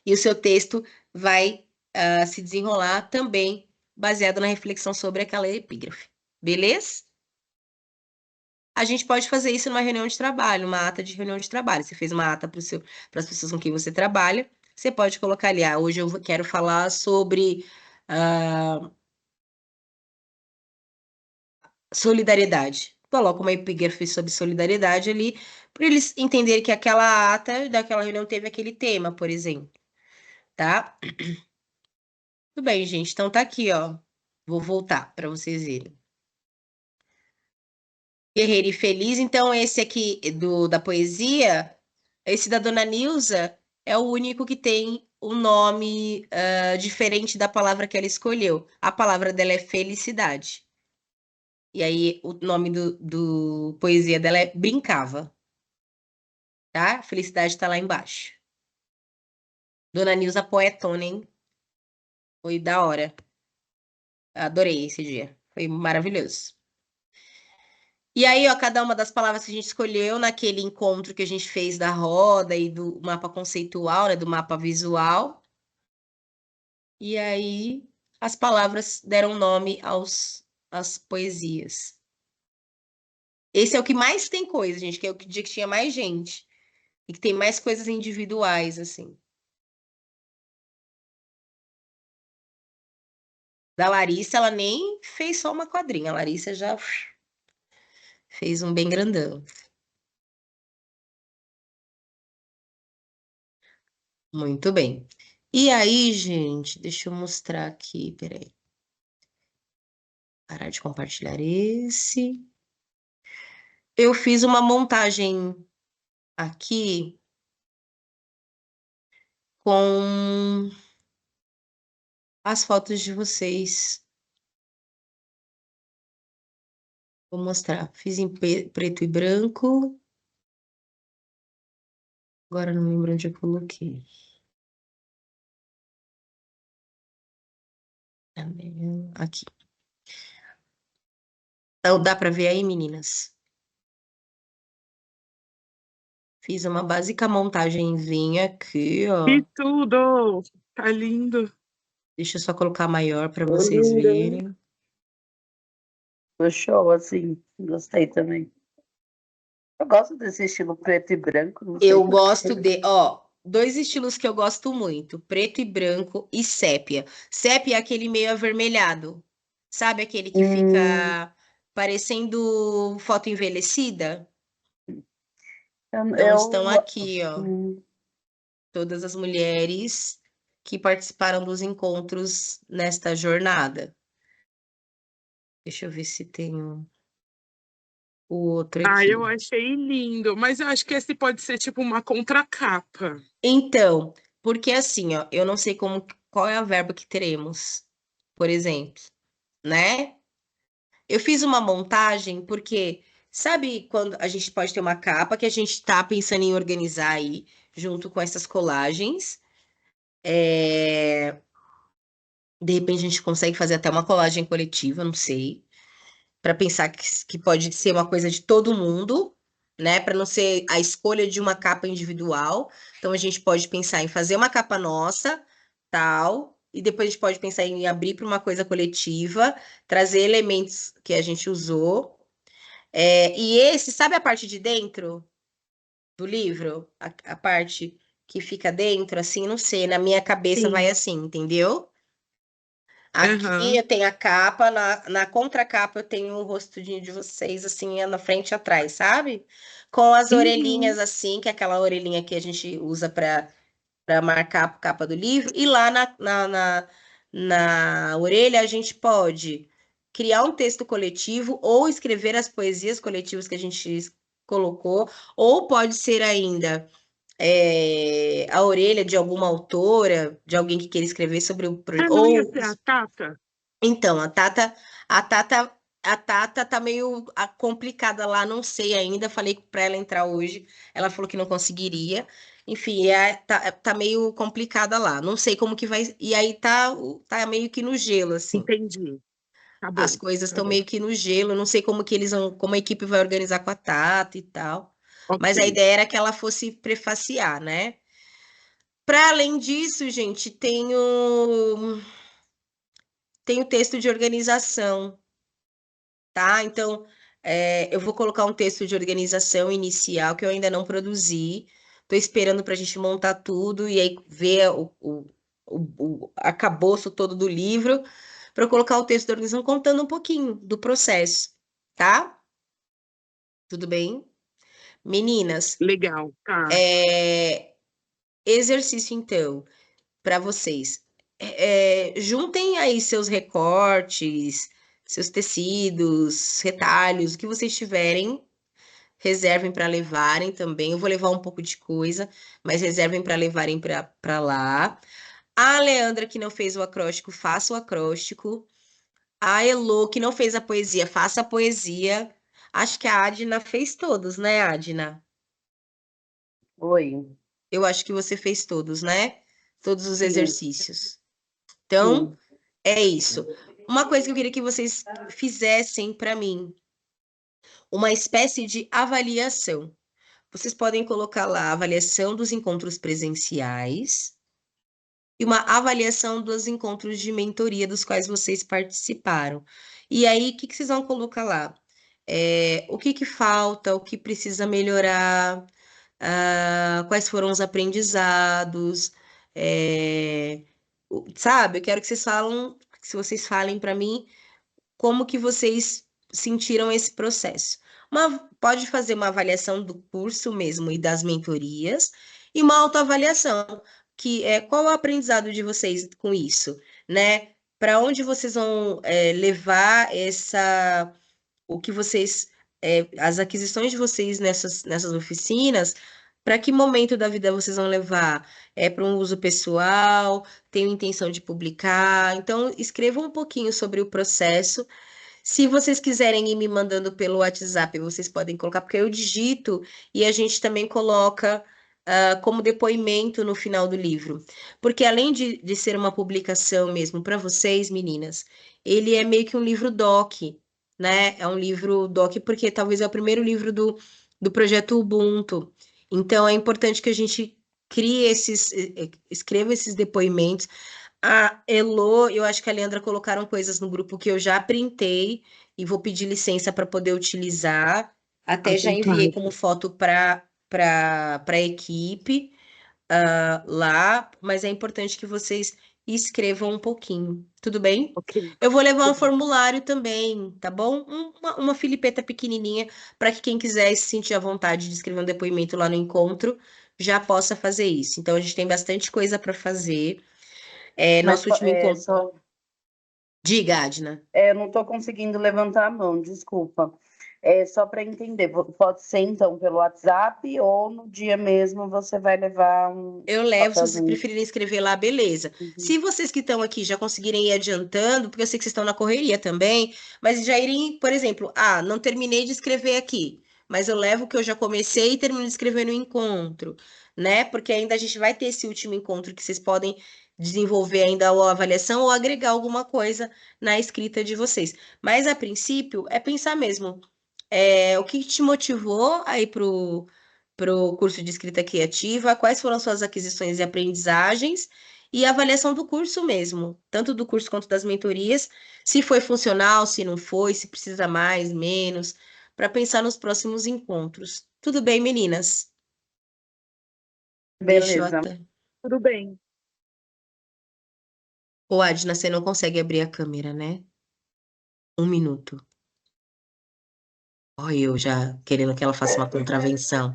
E o seu texto vai se desenrolar também baseado na reflexão sobre aquela epígrafe. Beleza? A gente pode fazer isso numa reunião de trabalho, uma ata de reunião de trabalho. Você fez uma ata para as pessoas com quem você trabalha, você pode colocar ali, hoje eu quero falar sobre solidariedade. Coloca uma epígrafe sobre solidariedade ali, para eles entenderem que aquela ata daquela reunião teve aquele tema, por exemplo, tá? Tudo bem, gente. Então tá aqui, ó. Vou voltar para vocês verem. Guerreiro e Feliz. Então, esse aqui da poesia, esse da Dona Nilza, é o único que tem o nome diferente da palavra que ela escolheu. A palavra dela é felicidade. E aí, o nome do poesia dela é Brincava, tá? Felicidade tá lá embaixo. Dona Nilza poetona, hein? Foi da hora. Adorei esse dia. Foi maravilhoso. E aí, ó, cada uma das palavras que a gente escolheu naquele encontro que a gente fez da roda e do mapa conceitual, né, do mapa visual. E aí, as palavras deram nome às poesias. Esse é o que mais tem coisa, gente, que é o dia que tinha mais gente. E que tem mais coisas individuais, assim. Da Larissa, ela nem fez só uma quadrinha. A Larissa já fez um bem grandão. Muito bem. E aí, gente, deixa eu mostrar aqui, peraí. Parar de compartilhar esse. Eu fiz uma montagem aqui com as fotos de vocês. Vou mostrar. Fiz em preto e branco. Agora não lembro onde eu coloquei. Aqui. Então, dá para ver aí, meninas? Fiz uma básica montagenzinha aqui, ó. E tudo! Tá lindo! Deixa eu só colocar maior para Ficou vocês linda. verem. Ficou show, assim. Gostei também. Eu gosto desse estilo preto e branco, não sei Eu por quê. gosto de, ó, dois estilos que eu gosto muito, preto e branco e sépia. Sépia é aquele meio avermelhado, sabe aquele que Hum, fica parecendo foto envelhecida? eu, Então estão eu- aqui, ó, hum, todas as mulheres que participaram dos encontros nesta jornada. Deixa eu ver se tem o outro Ah, eu aqui. achei lindo, mas eu acho que esse pode ser tipo uma contracapa. Então, porque assim, ó, eu não sei qual é a verba que teremos, por exemplo, né? Eu fiz uma montagem porque, sabe quando a gente pode ter uma capa que a gente tá pensando em organizar aí, junto com essas colagens. De repente a gente consegue fazer até uma colagem coletiva, não sei, para pensar que pode ser uma coisa de todo mundo, né? Para não ser a escolha de uma capa individual. Então a gente pode pensar em fazer uma capa nossa, tal, e depois a gente pode pensar em abrir para uma coisa coletiva, trazer elementos que a gente usou. E esse, sabe a parte de dentro do livro? A parte que fica dentro, assim, não sei, na minha cabeça vai sim. assim, entendeu? Aqui Aham. eu tenho a capa, na contracapa eu tenho o rostudinho de vocês, assim, na frente e atrás, sabe? Com as orelhinhas, Uhum. assim, que é aquela orelhinha que a gente usa para marcar a capa do livro. E lá na orelha a gente pode criar um texto coletivo ou escrever as poesias coletivas que a gente colocou, ou pode ser ainda a orelha de alguma autora, de alguém que queira escrever sobre o Ah, não ia ou ser a Tata? então, a Tata, a Tata tá meio complicada lá, não sei ainda. Falei para ela entrar hoje, ela falou que não conseguiria. Enfim, tá meio complicada lá. Não sei como que vai. E aí tá meio que no gelo, assim. Entendi. Tá As bom, coisas tá estão bom. meio que no gelo. Não sei como que eles vão, como a equipe vai organizar com a Tata e tal. Mas a Ok. ideia era que ela fosse prefaciar, né? Para além disso, gente, tem o texto de organização. Tá? Então, eu vou colocar um texto de organização inicial que eu ainda não produzi. Estou esperando para a gente montar tudo e aí ver o arcabouço todo do livro para eu colocar o texto da organização contando um pouquinho do processo, tá? Tudo bem? Meninas, Legal, tá. é, exercício então para vocês. Juntem aí seus recortes, seus tecidos, retalhos, o que vocês tiverem. Reservem para levarem também. Eu vou levar um pouco de coisa, mas reservem para levarem para lá. A Leandra, que não fez o acróstico, faça o acróstico. A Elo, que não fez a poesia, faça a poesia. Acho que a Adna fez todos, né, Adna? Oi. Eu acho que você fez todos, né? Todos os Sim, exercícios. Então, sim. é isso. Uma coisa que eu queria que vocês fizessem para mim, uma espécie de avaliação. Vocês podem colocar lá a avaliação dos encontros presenciais e uma avaliação dos encontros de mentoria dos quais vocês participaram. E aí, o que vocês vão colocar lá? O que falta, o que precisa melhorar, quais foram os aprendizados, sabe? Eu quero que vocês falem para mim como que vocês sentiram esse processo. Pode fazer uma avaliação do curso mesmo e das mentorias, e uma autoavaliação, que é qual o aprendizado de vocês com isso, né? Para onde vocês vão levar o que vocês, as aquisições de vocês nessas oficinas, para que momento da vida vocês vão levar? É para um uso pessoal? Tenho intenção de publicar? Então, escrevam um pouquinho sobre o processo. Se vocês quiserem ir me mandando pelo WhatsApp, vocês podem colocar, porque eu digito e a gente também coloca como depoimento no final do livro. Porque além de ser uma publicação mesmo para vocês, meninas, ele é meio que um livro doc, né? É um livro doc porque talvez é o primeiro livro do projeto Ubuntu. Então é importante que a gente escreva esses depoimentos. A Elô, eu acho que a Leandra colocaram coisas no grupo que eu já printei e vou pedir licença para poder utilizar. À Até já enviei vontade. como foto para a equipe lá, mas é importante que vocês escrevam um pouquinho, tudo bem? Ok. Eu vou levar um Tudo bem. formulário também, tá bom? Uma filipeta pequenininha para que quem quiser se sentir à vontade de escrever um depoimento lá no encontro já possa fazer isso. Então a gente tem bastante coisa para fazer. Mas Nosso último encontro. só, Diga, Adna. eu não estou conseguindo levantar a mão, desculpa. É só para entender, pode ser então pelo WhatsApp ou no dia mesmo você vai levar um Eu levo, se vocês papelzinho. preferirem escrever lá, beleza. Uhum. Se vocês que estão aqui já conseguirem ir adiantando, porque eu sei que vocês estão na correria também, mas já irem, por exemplo, não terminei de escrever aqui, mas eu levo o que eu já comecei e termino de escrever no encontro, né? Porque ainda a gente vai ter esse último encontro que vocês podem desenvolver ainda a avaliação ou agregar alguma coisa na escrita de vocês. Mas a princípio é pensar mesmo, o que te motivou a ir pro curso de escrita criativa, quais foram suas aquisições e aprendizagens e a avaliação do curso mesmo, tanto do curso quanto das mentorias, se foi funcional, se não foi, se precisa mais, menos, para pensar nos próximos encontros. Tudo bem, meninas? Deixa eu Beleza. até. Tudo bem. Ô, Adna, você não consegue abrir a câmera, né? 1 minuto. Olha, eu já querendo que ela faça uma contravenção.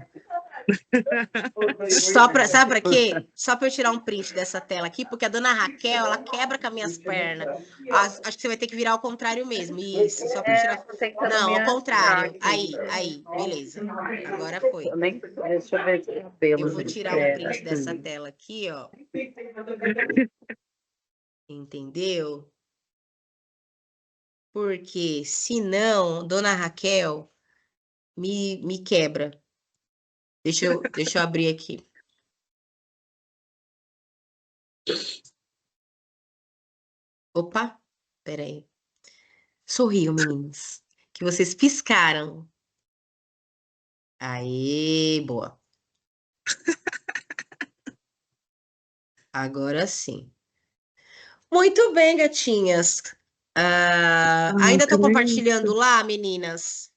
Sabe pra quê? Só pra eu tirar um print dessa tela aqui, porque a dona Raquel, ela quebra com as minhas pernas. Acho que você vai ter que virar ao contrário mesmo. Isso, só pra eu tirar. Eu tô tentando Não, me ao achar contrário. aqui. Aí, beleza. Agora foi. Eu nem, deixa eu ver que Eu cabelo vou que tirar um era print dessa aqui. tela aqui, ó. Entendeu? Porque senão, dona Raquel me quebra. Deixa eu abrir aqui. Opa, peraí. Sorriam, meninos. Que vocês piscaram. Aê, boa. Agora sim. Muito bem, gatinhas. Ainda estou Também. compartilhando lá, meninas?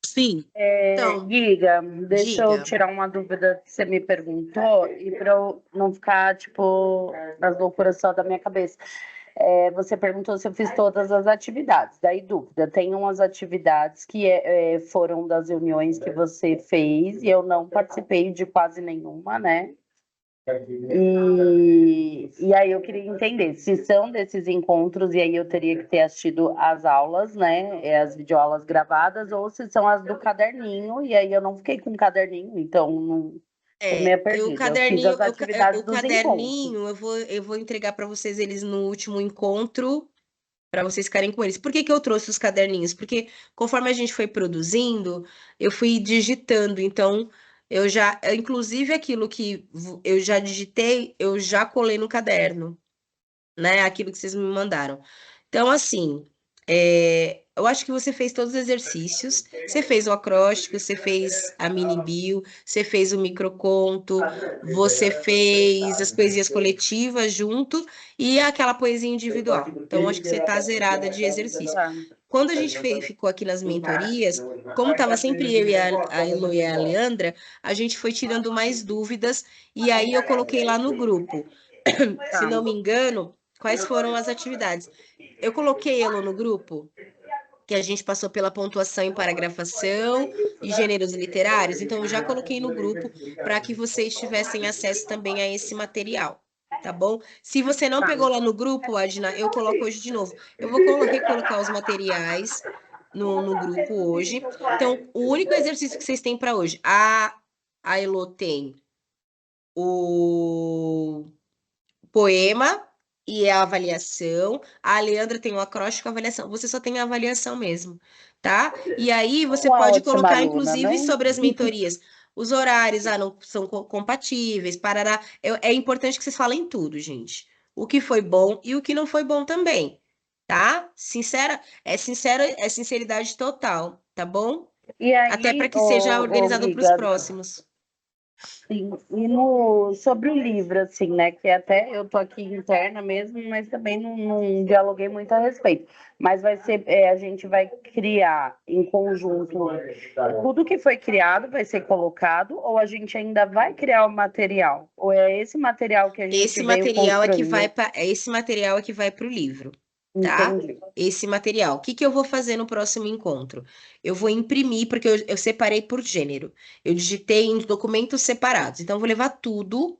Sim. Então, Giga, deixa eu diga. tirar uma dúvida que você me perguntou e para eu não ficar, tipo, nas loucuras só da minha cabeça. Você perguntou se eu fiz todas as atividades. Daí, dúvida, tem umas atividades que foram das reuniões que você fez e eu não participei de quase nenhuma, né? E aí eu queria entender se são desses encontros, e aí eu teria que ter assistido as aulas, né? As videoaulas gravadas, ou se são as do caderninho, e aí eu não fiquei com o caderninho, então tô meio O perdida. Eu fiz caderninho, as atividades o dos encontros. caderninho, eu vou entregar para vocês eles no último encontro, para vocês ficarem com eles. Por que que eu trouxe os caderninhos? Porque conforme a gente foi produzindo, eu fui digitando, então inclusive aquilo que eu já digitei, eu já colei no caderno, né? Aquilo que vocês me mandaram. Então, assim, eu acho que você fez todos os exercícios. Você fez o acróstico, você fez a mini bio, você fez o microconto, você fez as poesias coletivas junto e aquela poesia individual. Então, acho que você está zerada de exercício. Tá. Quando a gente ficou aqui nas mentorias, como estava sempre eu e a Elo e a Leandra, a gente foi tirando mais dúvidas e aí eu coloquei lá no grupo. Se não me engano, quais foram as atividades? Eu coloquei Elo no grupo, que a gente passou pela pontuação em paragrafação e gêneros literários, então eu já coloquei no grupo para que vocês tivessem acesso também a esse material. Tá bom? Se você não pegou lá no grupo, Adna, eu coloco hoje de novo. Eu vou recolocar os materiais no grupo hoje. Então, o único exercício que vocês têm para hoje, a Elo tem o poema e a avaliação. A Leandra tem o acróstico e a avaliação. Você só tem a avaliação mesmo, tá? E aí você Uma pode ótima colocar, aluna, inclusive, né? sobre as mentorias. Os horários, não são compatíveis, parará. É importante que vocês falem tudo, gente. O que foi bom e o que não foi bom também, tá? É sinceridade total, tá bom? E Até aí, para que seja organizado para os Giga, próximos. Sim, e sobre o livro, assim, né, que até eu tô aqui interna mesmo, mas também não dialoguei muito a respeito. Mas vai ser, a gente vai criar em conjunto, tudo que foi criado vai ser colocado, ou a gente ainda vai criar o material? Ou é esse material que a gente Esse veio material é que construindo? vai para esse material é que vai para o livro, tá? Entendi. Esse material. O que que eu vou fazer no próximo encontro? Eu vou imprimir, porque eu separei por gênero. Eu digitei em documentos separados. Então, eu vou levar tudo,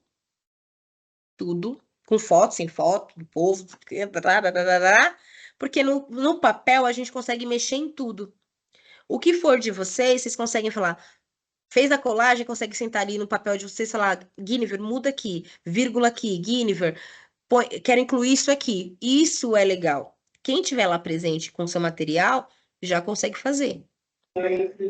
tudo, com foto, sem foto, do povo, porque no papel a gente consegue mexer em tudo. O que for de vocês, vocês conseguem falar. Fez a colagem, consegue sentar ali no papel de vocês, falar, Guinevere, muda aqui, vírgula aqui, Guinevere, quero incluir isso aqui. Isso é legal. Quem tiver lá presente com seu material já consegue fazer.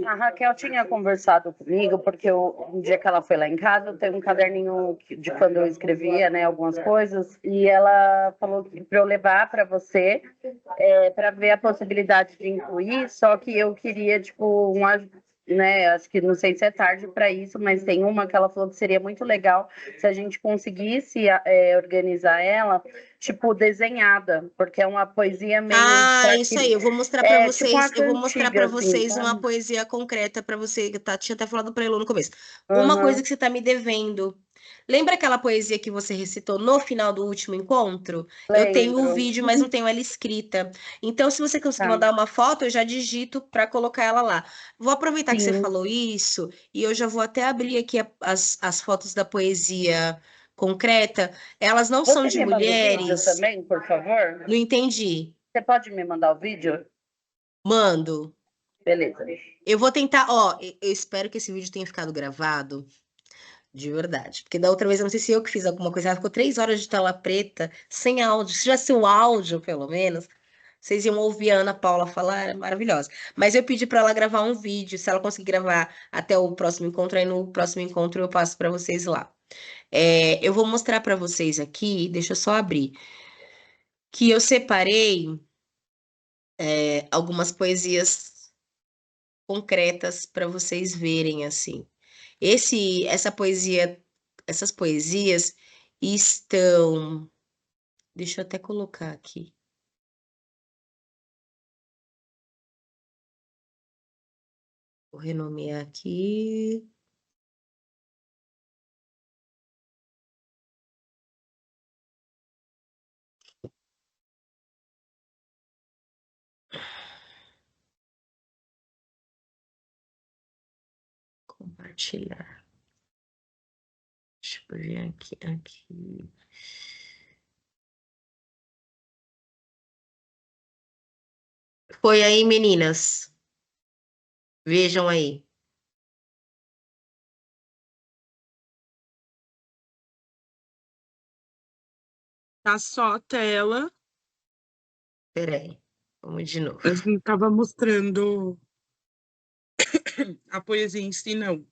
A Raquel tinha conversado comigo, porque um dia que ela foi lá em casa, eu tenho um caderninho de quando eu escrevia, né, algumas coisas, e ela falou para eu levar para você, para ver a possibilidade de incluir, só que eu queria, tipo, né, acho que não sei se é tarde para isso, mas tem uma que ela falou que seria muito legal se a gente conseguisse organizar ela, tipo, desenhada, porque é uma poesia meio Ah, para isso aí. Eu vou mostrar para tipo vocês. uma Eu vou mostrar para cantiga, assim, vocês uma sabe? poesia concreta para você. Tinha até falado para Elô no começo. Uma coisa Aham. que você tá me devendo. Lembra aquela poesia que você recitou no final do último encontro? Eu tenho o Lembro. vídeo, mas não tenho ela escrita. Então, se você conseguir Tá. mandar uma foto, eu já digito para colocar ela lá. Vou aproveitar que você Sim. falou isso e eu já vou até abrir aqui as fotos da poesia concreta. Elas não são Você de me manda o vídeo mulheres. também, por favor? Não entendi. Você pode me mandar o vídeo? Mando. Beleza. Eu vou tentar, ó, eu espero que esse vídeo tenha ficado gravado de verdade. Porque da outra vez, eu não sei se eu que fiz alguma coisa, ela ficou 3 horas de tela preta, sem áudio. Se tivesse um áudio, pelo menos, vocês iam ouvir a Ana Paula falar, era maravilhosa. Mas eu pedi pra ela gravar um vídeo, se ela conseguir gravar até o próximo encontro, aí no próximo encontro eu passo pra vocês lá. Eu vou mostrar pra vocês aqui, deixa eu só abrir, que eu separei algumas poesias concretas pra vocês verem assim. Essa poesia, essas poesias estão. Deixa eu até colocar aqui. Vou renomear aqui. Compartilhar. Deixa eu ver aqui, aqui. Foi aí, meninas. Vejam aí. Tá só a tela. Peraí. Vamos de novo. Eu não estava mostrando a poesia em si, não.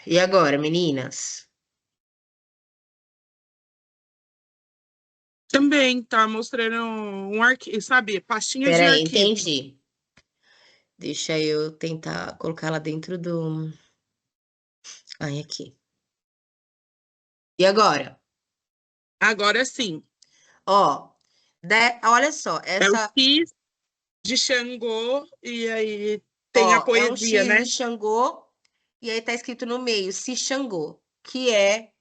E agora, meninas? Também tá mostrando um arquivo, sabe? Pastinha de Peraí, arquivo. entendi. Deixa eu tentar colocar ela dentro do. Ai, aqui. E agora? Agora sim. Ó, olha só, É o essa. X de Xangô e aí tem a Ó, é um poesia, X de né? Xangô e aí tá escrito no meio, Se Xangô, que é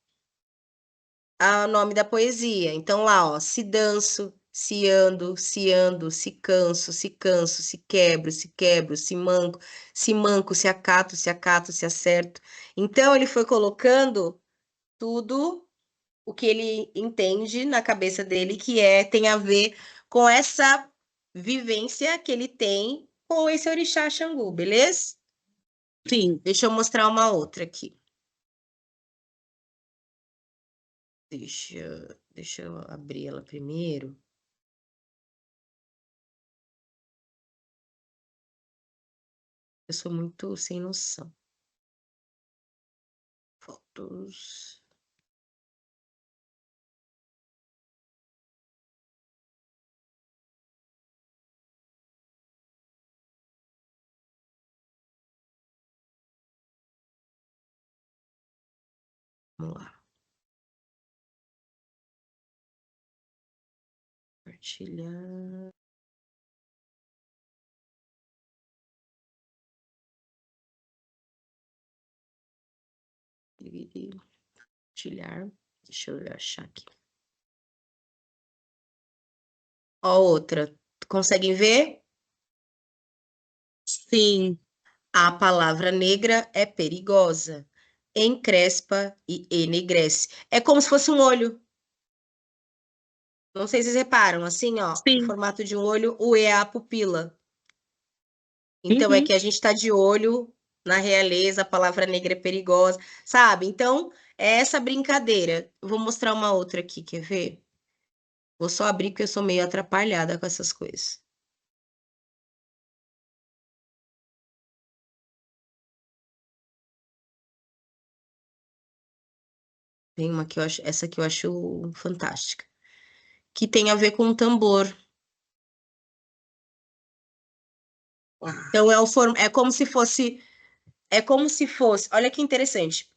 o nome da poesia. Então lá, ó, se danço, se ando, se canso, se quebro, se manco, se acato, se acerto. Então ele foi colocando tudo o que ele entende na cabeça dele que tem a ver com essa vivência que ele tem com esse orixá Xangô, beleza? Sim. Deixa eu mostrar uma outra aqui. Deixa eu abrir ela primeiro. Eu sou muito sem noção. Fotos. Vamos lá. Compartilhar. Compartilhar. Deixa eu achar aqui. Ó, outra. Conseguem ver? Sim. A palavra negra é perigosa. Encrespa e enegrece. É como se fosse um olho. Não sei se vocês reparam, assim, ó, o Sim. formato de um olho, o E é a pupila. Então, é Uhum. que a gente está de olho na realeza, a palavra negra é perigosa, sabe? Então, é essa brincadeira. Eu vou mostrar uma outra aqui, quer ver? Vou só abrir porque eu sou meio atrapalhada com essas coisas. Tem uma que eu acho, essa que eu acho fantástica, que tem a ver com o tambor. Então, é como se fosse, olha que interessante,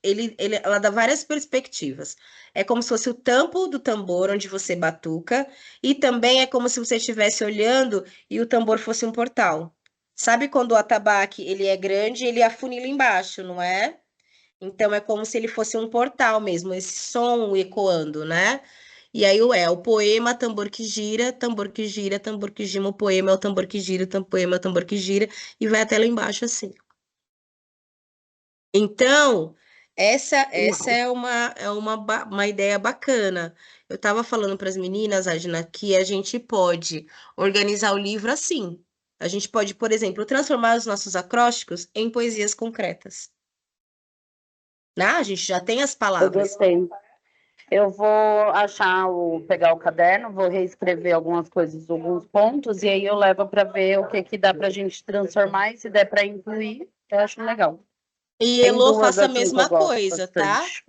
ela dá várias perspectivas. É como se fosse o tampo do tambor onde você batuca, e também é como se você estivesse olhando e o tambor fosse um portal. Sabe quando o atabaque ele é grande, ele afunila embaixo, não é? Então é como se ele fosse um portal mesmo, esse som ecoando, né? E aí o poema, tambor que gira, tambor que gira, tambor que gira, o poema é o tambor que gira, o poema é o tambor que gira, e vai até lá embaixo assim. Então, essa Uau. uma ideia bacana. Eu estava falando para as meninas, Adna, que a gente pode organizar o livro assim. A gente pode, por exemplo, transformar os nossos acrósticos em poesias concretas. Né? A gente já tem as Eu palavras. gostei. Eu vou pegar o caderno, vou reescrever algumas coisas, alguns pontos, e aí eu levo para ver o que que dá para a gente transformar e se der para incluir, eu acho legal. E Tem Elô, duas faça a assim que eu mesma gosto coisa, tá? bastante.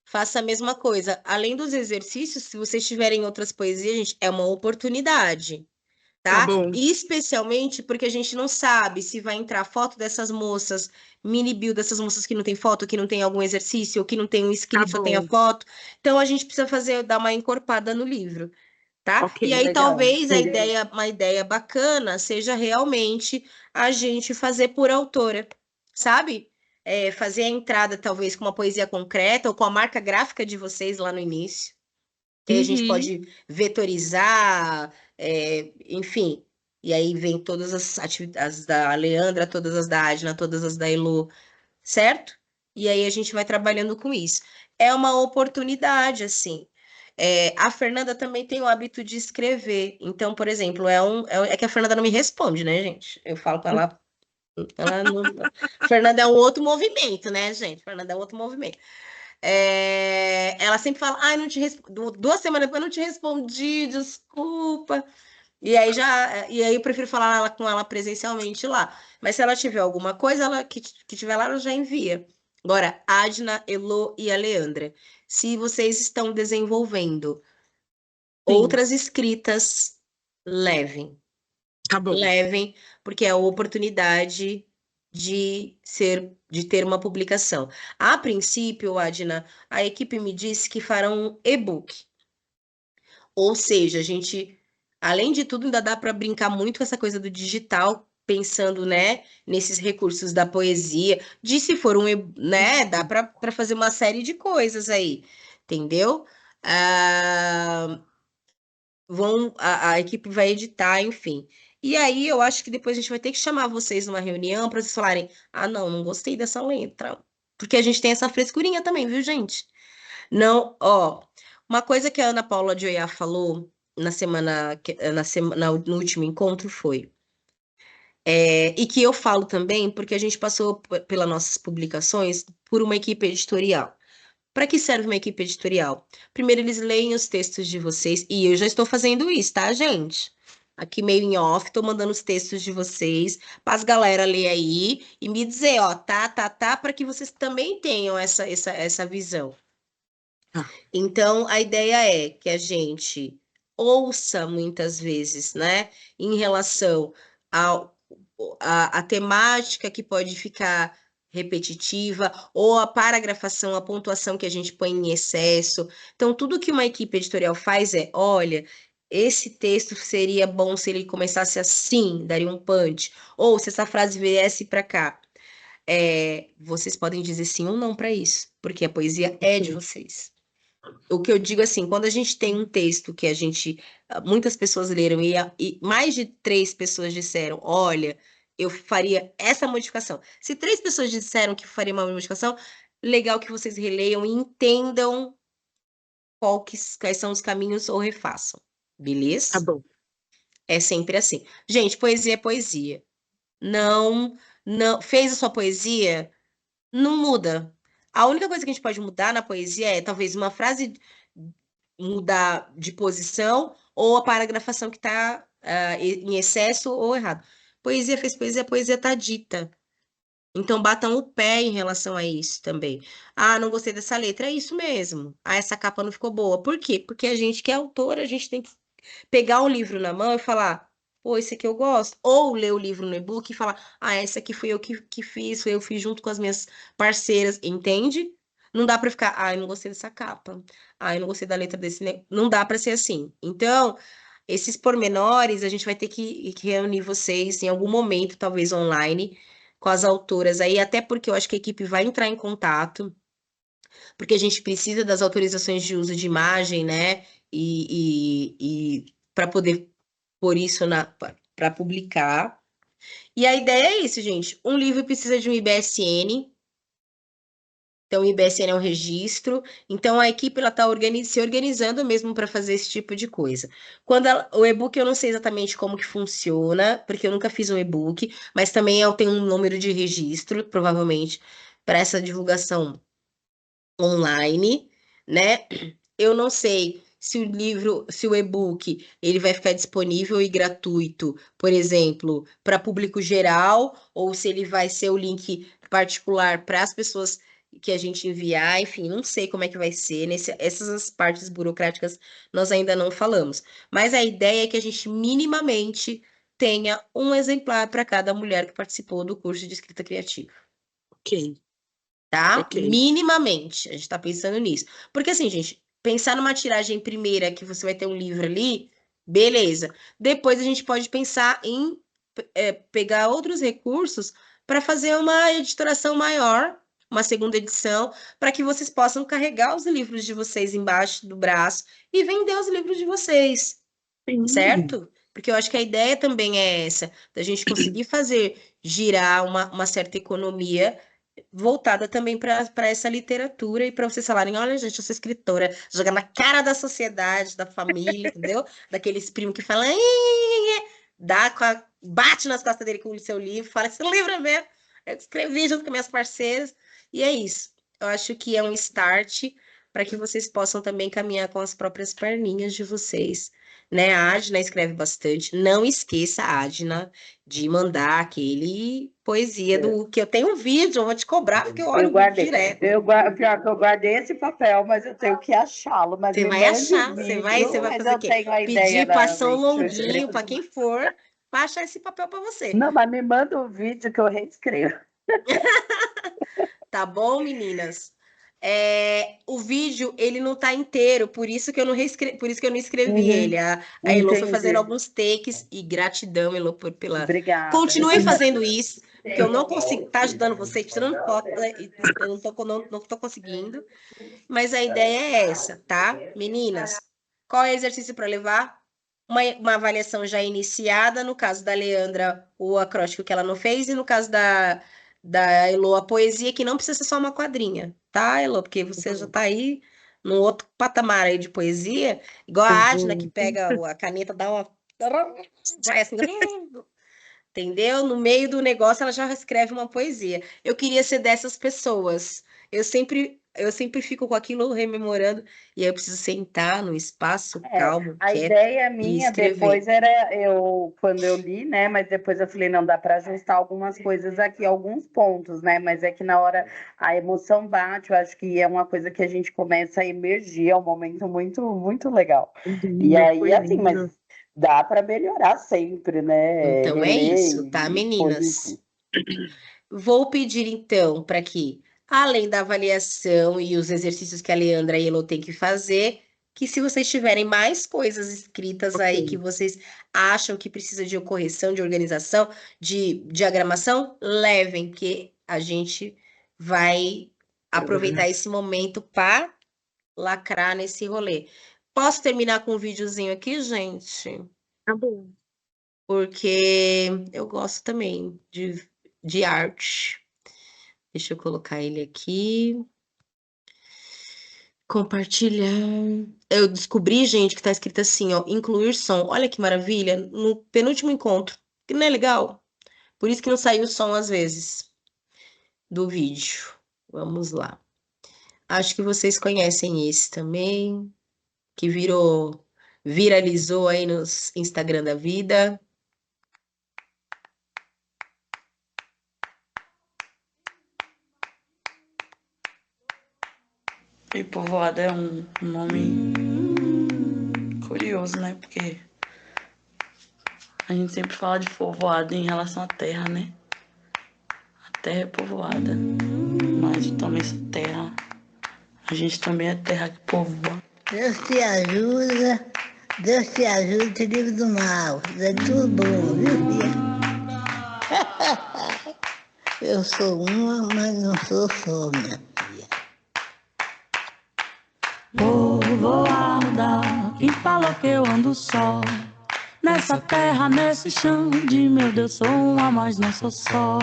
Faça a mesma coisa. Além dos exercícios, se vocês tiverem outras poesias, gente, é uma oportunidade. Tá Tá? bom. E especialmente porque a gente não sabe se vai entrar foto dessas moças, mini bio dessas moças que não tem foto, que não tem algum exercício, ou que não tem um Tá escrito, só tem a bom. foto. Então a gente precisa dar uma encorpada no livro, tá? Ok. E aí Legal. talvez uma ideia bacana seja realmente a gente fazer por autora, sabe? Fazer a entrada talvez com uma poesia concreta ou com a marca gráfica de vocês lá no início. Que aí a gente Uhum. pode vetorizar, enfim. E aí vem todas as atividades da Leandra, todas as da Adna, todas as da Elo, certo? E aí a gente vai trabalhando com isso. É uma oportunidade, assim. A Fernanda também tem o hábito de escrever. Então, por exemplo, é que a Fernanda não me responde, né, gente? Eu falo com ela, ela não. Fernanda é um outro movimento, né, gente? Fernanda é um outro movimento. Ela sempre fala, ai, não te 2 semanas depois eu não te respondi, desculpa. E aí eu prefiro falar com ela presencialmente lá. Mas se ela tiver alguma coisa, que tiver lá, ela já envia. Agora, Adna, Elo e a Leandra, se vocês estão desenvolvendo Sim. outras escritas, levem. Tá bom. Levem, porque é a oportunidade de ter uma publicação. A princípio, Adna, a equipe me disse que farão um e-book. Ou seja, a gente, além de tudo, ainda dá para brincar muito com essa coisa do digital, pensando, né, nesses recursos da poesia, de se for né, dá para fazer uma série de coisas aí, entendeu? Ah, a equipe vai editar, enfim. E aí eu acho que depois a gente vai ter que chamar vocês numa reunião para vocês falarem: ah, não, não gostei dessa letra. Porque a gente tem essa frescurinha também, viu, gente? Não, ó, uma coisa que a Ana Paula de Oiá falou na semana, no último encontro foi, e que eu falo também, porque a gente passou pelas nossas publicações por uma equipe editorial. Para que serve uma equipe editorial? Primeiro, eles leem os textos de vocês, e eu já estou fazendo isso, tá, gente? Aqui meio em off, tô mandando os textos de vocês para as galera ler aí e me dizer, ó, tá, para que vocês também tenham essa visão. Tá. Então, a ideia é que a gente ouça muitas vezes, né, em relação ao, a temática que pode ficar repetitiva, ou a paragrafação, a pontuação que a gente põe em excesso. Então, tudo que uma equipe editorial faz é, olha, esse texto seria bom se ele começasse assim, daria um punch. Ou se essa frase viesse para cá. Vocês podem dizer sim ou não para isso, porque a poesia é de vocês. O que eu digo assim, quando a gente tem um texto que muitas pessoas leram e mais de 3 pessoas disseram, olha, eu faria essa modificação. Se 3 pessoas disseram que faria uma modificação, legal que vocês releiam e entendam quais são os caminhos ou refaçam. Tá Beleza? bom. É sempre assim. Gente, poesia é poesia. Não, fez a sua poesia, não muda. A única coisa que a gente pode mudar na poesia é talvez uma frase mudar de posição ou a paragrafação que está em excesso ou errado. Poesia fez poesia, a poesia está dita. Então batam o pé em relação a isso também. Ah, não gostei dessa letra, é isso mesmo. Ah, essa capa não ficou boa. Por quê? Porque a gente que é autora, a gente tem que pegar o livro na mão e falar, pô, esse aqui eu gosto. Ou ler o livro no e-book e falar, ah, esse aqui fui eu que fiz, eu fiz junto com as minhas parceiras, entende? Não dá pra ficar, ah, eu não gostei dessa capa. Ah, eu não gostei da letra desse. Não dá pra ser assim. Então, esses pormenores, a gente vai ter que reunir vocês em algum momento, talvez online, com as autoras aí, até porque eu acho que a equipe vai entrar em contato, porque a gente precisa das autorizações de uso de imagem, né? E para poder pôr isso para publicar. E a ideia é isso, gente. Um livro precisa de um IBSN. Então, o IBSN é um registro. Então, a equipe ela está se organizando mesmo para fazer esse tipo de coisa. O e-book, eu não sei exatamente como que funciona, porque eu nunca fiz um e-book, mas também eu tenho um número de registro, provavelmente, para essa divulgação online, né? Eu não sei se o e-book, ele vai ficar disponível e gratuito, por exemplo, para público geral, ou se ele vai ser o link particular para as pessoas que a gente enviar, enfim, não sei como é que vai ser. Essas partes burocráticas nós ainda não falamos. Mas a ideia é que a gente minimamente tenha um exemplar para cada mulher que participou do curso de escrita criativa. Ok. Tá? Ok. Minimamente, a gente tá pensando nisso. Porque assim, gente, pensar numa tiragem primeira que você vai ter um livro ali, beleza. Depois a gente pode pensar em pegar outros recursos para fazer uma editoração maior, uma segunda edição, para que vocês possam carregar os livros de vocês embaixo do braço e vender os livros de vocês, certo? Porque eu acho que a ideia também é essa, da gente conseguir fazer girar uma certa economia voltada também para essa literatura e para vocês falarem, olha, gente, eu sou escritora, jogar na cara da sociedade, da família, entendeu? Daqueles primos que falam, bate nas costas dele com o seu livro, fala, esse livro é meu, eu escrevi junto com minhas parceiras, e é isso. Eu acho que é um start para que vocês possam também caminhar com as próprias perninhas de vocês, né? A Adna escreve bastante, não esqueça, Adna, de mandar aquele poesia do que eu tenho um vídeo, eu vou te cobrar porque eu olho Eu guardei. direto. Pior que eu guardei esse papel, mas eu tenho que achá-lo. Mas Você me vai mande achar, o você vídeo, vai mas fazer o eu quê? tenho a ideia Pedir da para São gente Longuinho, escrever. para quem for, para achar esse papel para você. Não, mas me manda o vídeo que eu reescrevo. Tá bom, meninas? O vídeo, ele não tá inteiro, por isso que eu não escrevi ele. A Elô foi fazendo Entendi. alguns takes e gratidão, Elô, pela... Obrigada. Continue fazendo isso, porque eu não consigo, tá ajudando você, tirando foto, e eu não tô conseguindo, mas a ideia é essa, tá? Meninas, qual é o exercício para levar? Uma avaliação já iniciada, no caso da Leandra, o acróstico que ela não fez, e no caso da Elô, a poesia, que não precisa ser só uma quadrinha, tá, Elô? Porque você já tá aí num outro patamar aí de poesia, igual a Adna, que pega a caneta, dá uma... Vai assim, entendeu? No meio do negócio, ela já escreve uma poesia. Eu queria ser dessas pessoas. Eu sempre fico com aquilo rememorando, e aí eu preciso sentar num espaço calmo, A quieto, ideia e minha escrever. depois era quando eu li, né? Mas depois eu falei, não dá para ajustar algumas coisas aqui, alguns pontos, né? Mas é que na hora a emoção bate, eu acho que é uma coisa que a gente começa a emergir, é um momento muito, muito legal. E aí, assim, mas dá para melhorar sempre, né? Então é Reler isso, tá, e meninas? corrigir. Vou pedir, então, para que, além da avaliação e os exercícios que a Leandra e a Elô têm que fazer, que se vocês tiverem mais coisas escritas aí Ok. que vocês acham que precisa de correção, de organização, de diagramação, levem, que a gente vai aproveitar esse momento para lacrar nesse rolê. Posso terminar com um videozinho aqui, gente? Tá bom. Porque eu gosto também de arte. Deixa eu colocar ele aqui. Compartilhar. Eu descobri, gente, que tá escrito assim, ó, incluir som. Olha que maravilha, no penúltimo encontro. Que não é legal? Por isso que não saiu o som às vezes do vídeo. Vamos lá. Acho que vocês conhecem esse também, que viralizou aí nos Instagram da vida. E povoado é um nome curioso, né? Porque a gente sempre fala de povoado em relação à terra, né? A terra é povoada, mas eu também sou terra. A gente também é terra que povoa. Deus te ajuda, te livra do mal. É tudo bom, viu, filha? Eu sou uma, mas não sou só, minha filha. Povoada, quem falou que eu ando só? Nessa terra, nesse chão de meu Deus, sou uma, mas não sou só.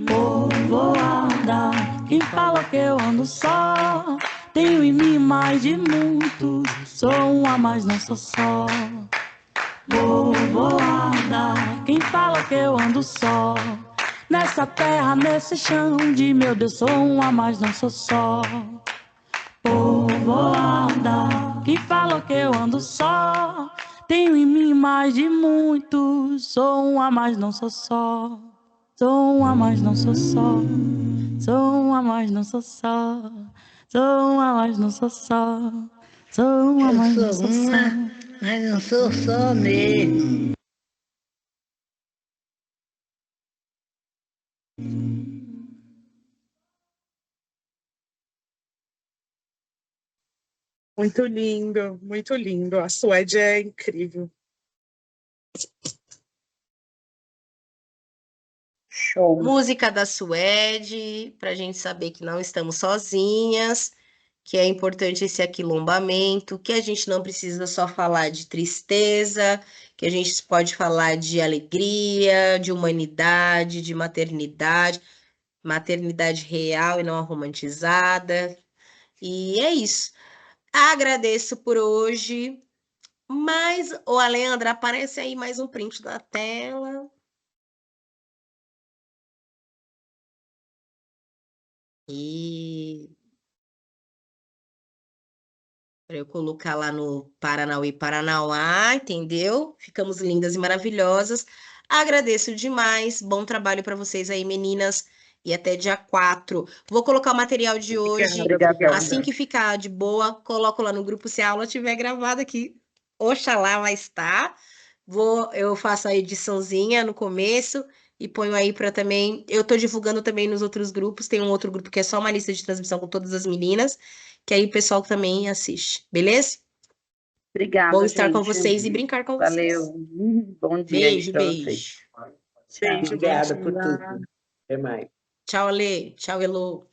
Povoada, quem falou que eu ando só? Tenho em mim mais de muitos, sou uma, mas não sou só. Povoada, quem fala que eu ando só? Nessa terra, nesse chão de meu Deus, sou uma, mas não sou só. Povoada, quem fala que eu ando só? Tenho em mim mais de muitos, sou uma, mas não sou só. Sou uma, mas não sou só. Sou uma, mas não sou só. Sou uma, mas não sou só. Sou uma, mas não Eu sou sou só. uma, mas não sou só mesmo. Muito lindo, muito lindo. A Suede é incrível. Show. Música da Suede, para a gente saber que não estamos sozinhas, que é importante esse aquilombamento, que a gente não precisa só falar de tristeza, que a gente pode falar de alegria, de humanidade, de maternidade, maternidade real e não a romantizada. E é isso. Agradeço por hoje. Mas, ô Alejandra, aparece aí mais um print da tela. E para eu colocar lá no Paranauê, Paranauá, entendeu? Ficamos lindas e maravilhosas. Agradeço demais. Bom trabalho para vocês aí, meninas. E até dia 4. Vou colocar o material de hoje. Obrigada. Assim que ficar de boa, coloco lá no grupo se a aula estiver gravada aqui. Oxalá vai estar. Eu faço a ediçãozinha no começo e ponho aí para também. Eu tô divulgando também nos outros grupos. Tem um outro grupo que é só uma lista de transmissão com todas as meninas, que aí o pessoal também assiste, beleza? Obrigada, Bom estar com gente. vocês e brincar com vocês. Valeu. Bom dia Beijo, para beijo. vocês. Beijo, Obrigada bom por dia. tudo. Até mais. Tchau, Ale. Tchau, Elô.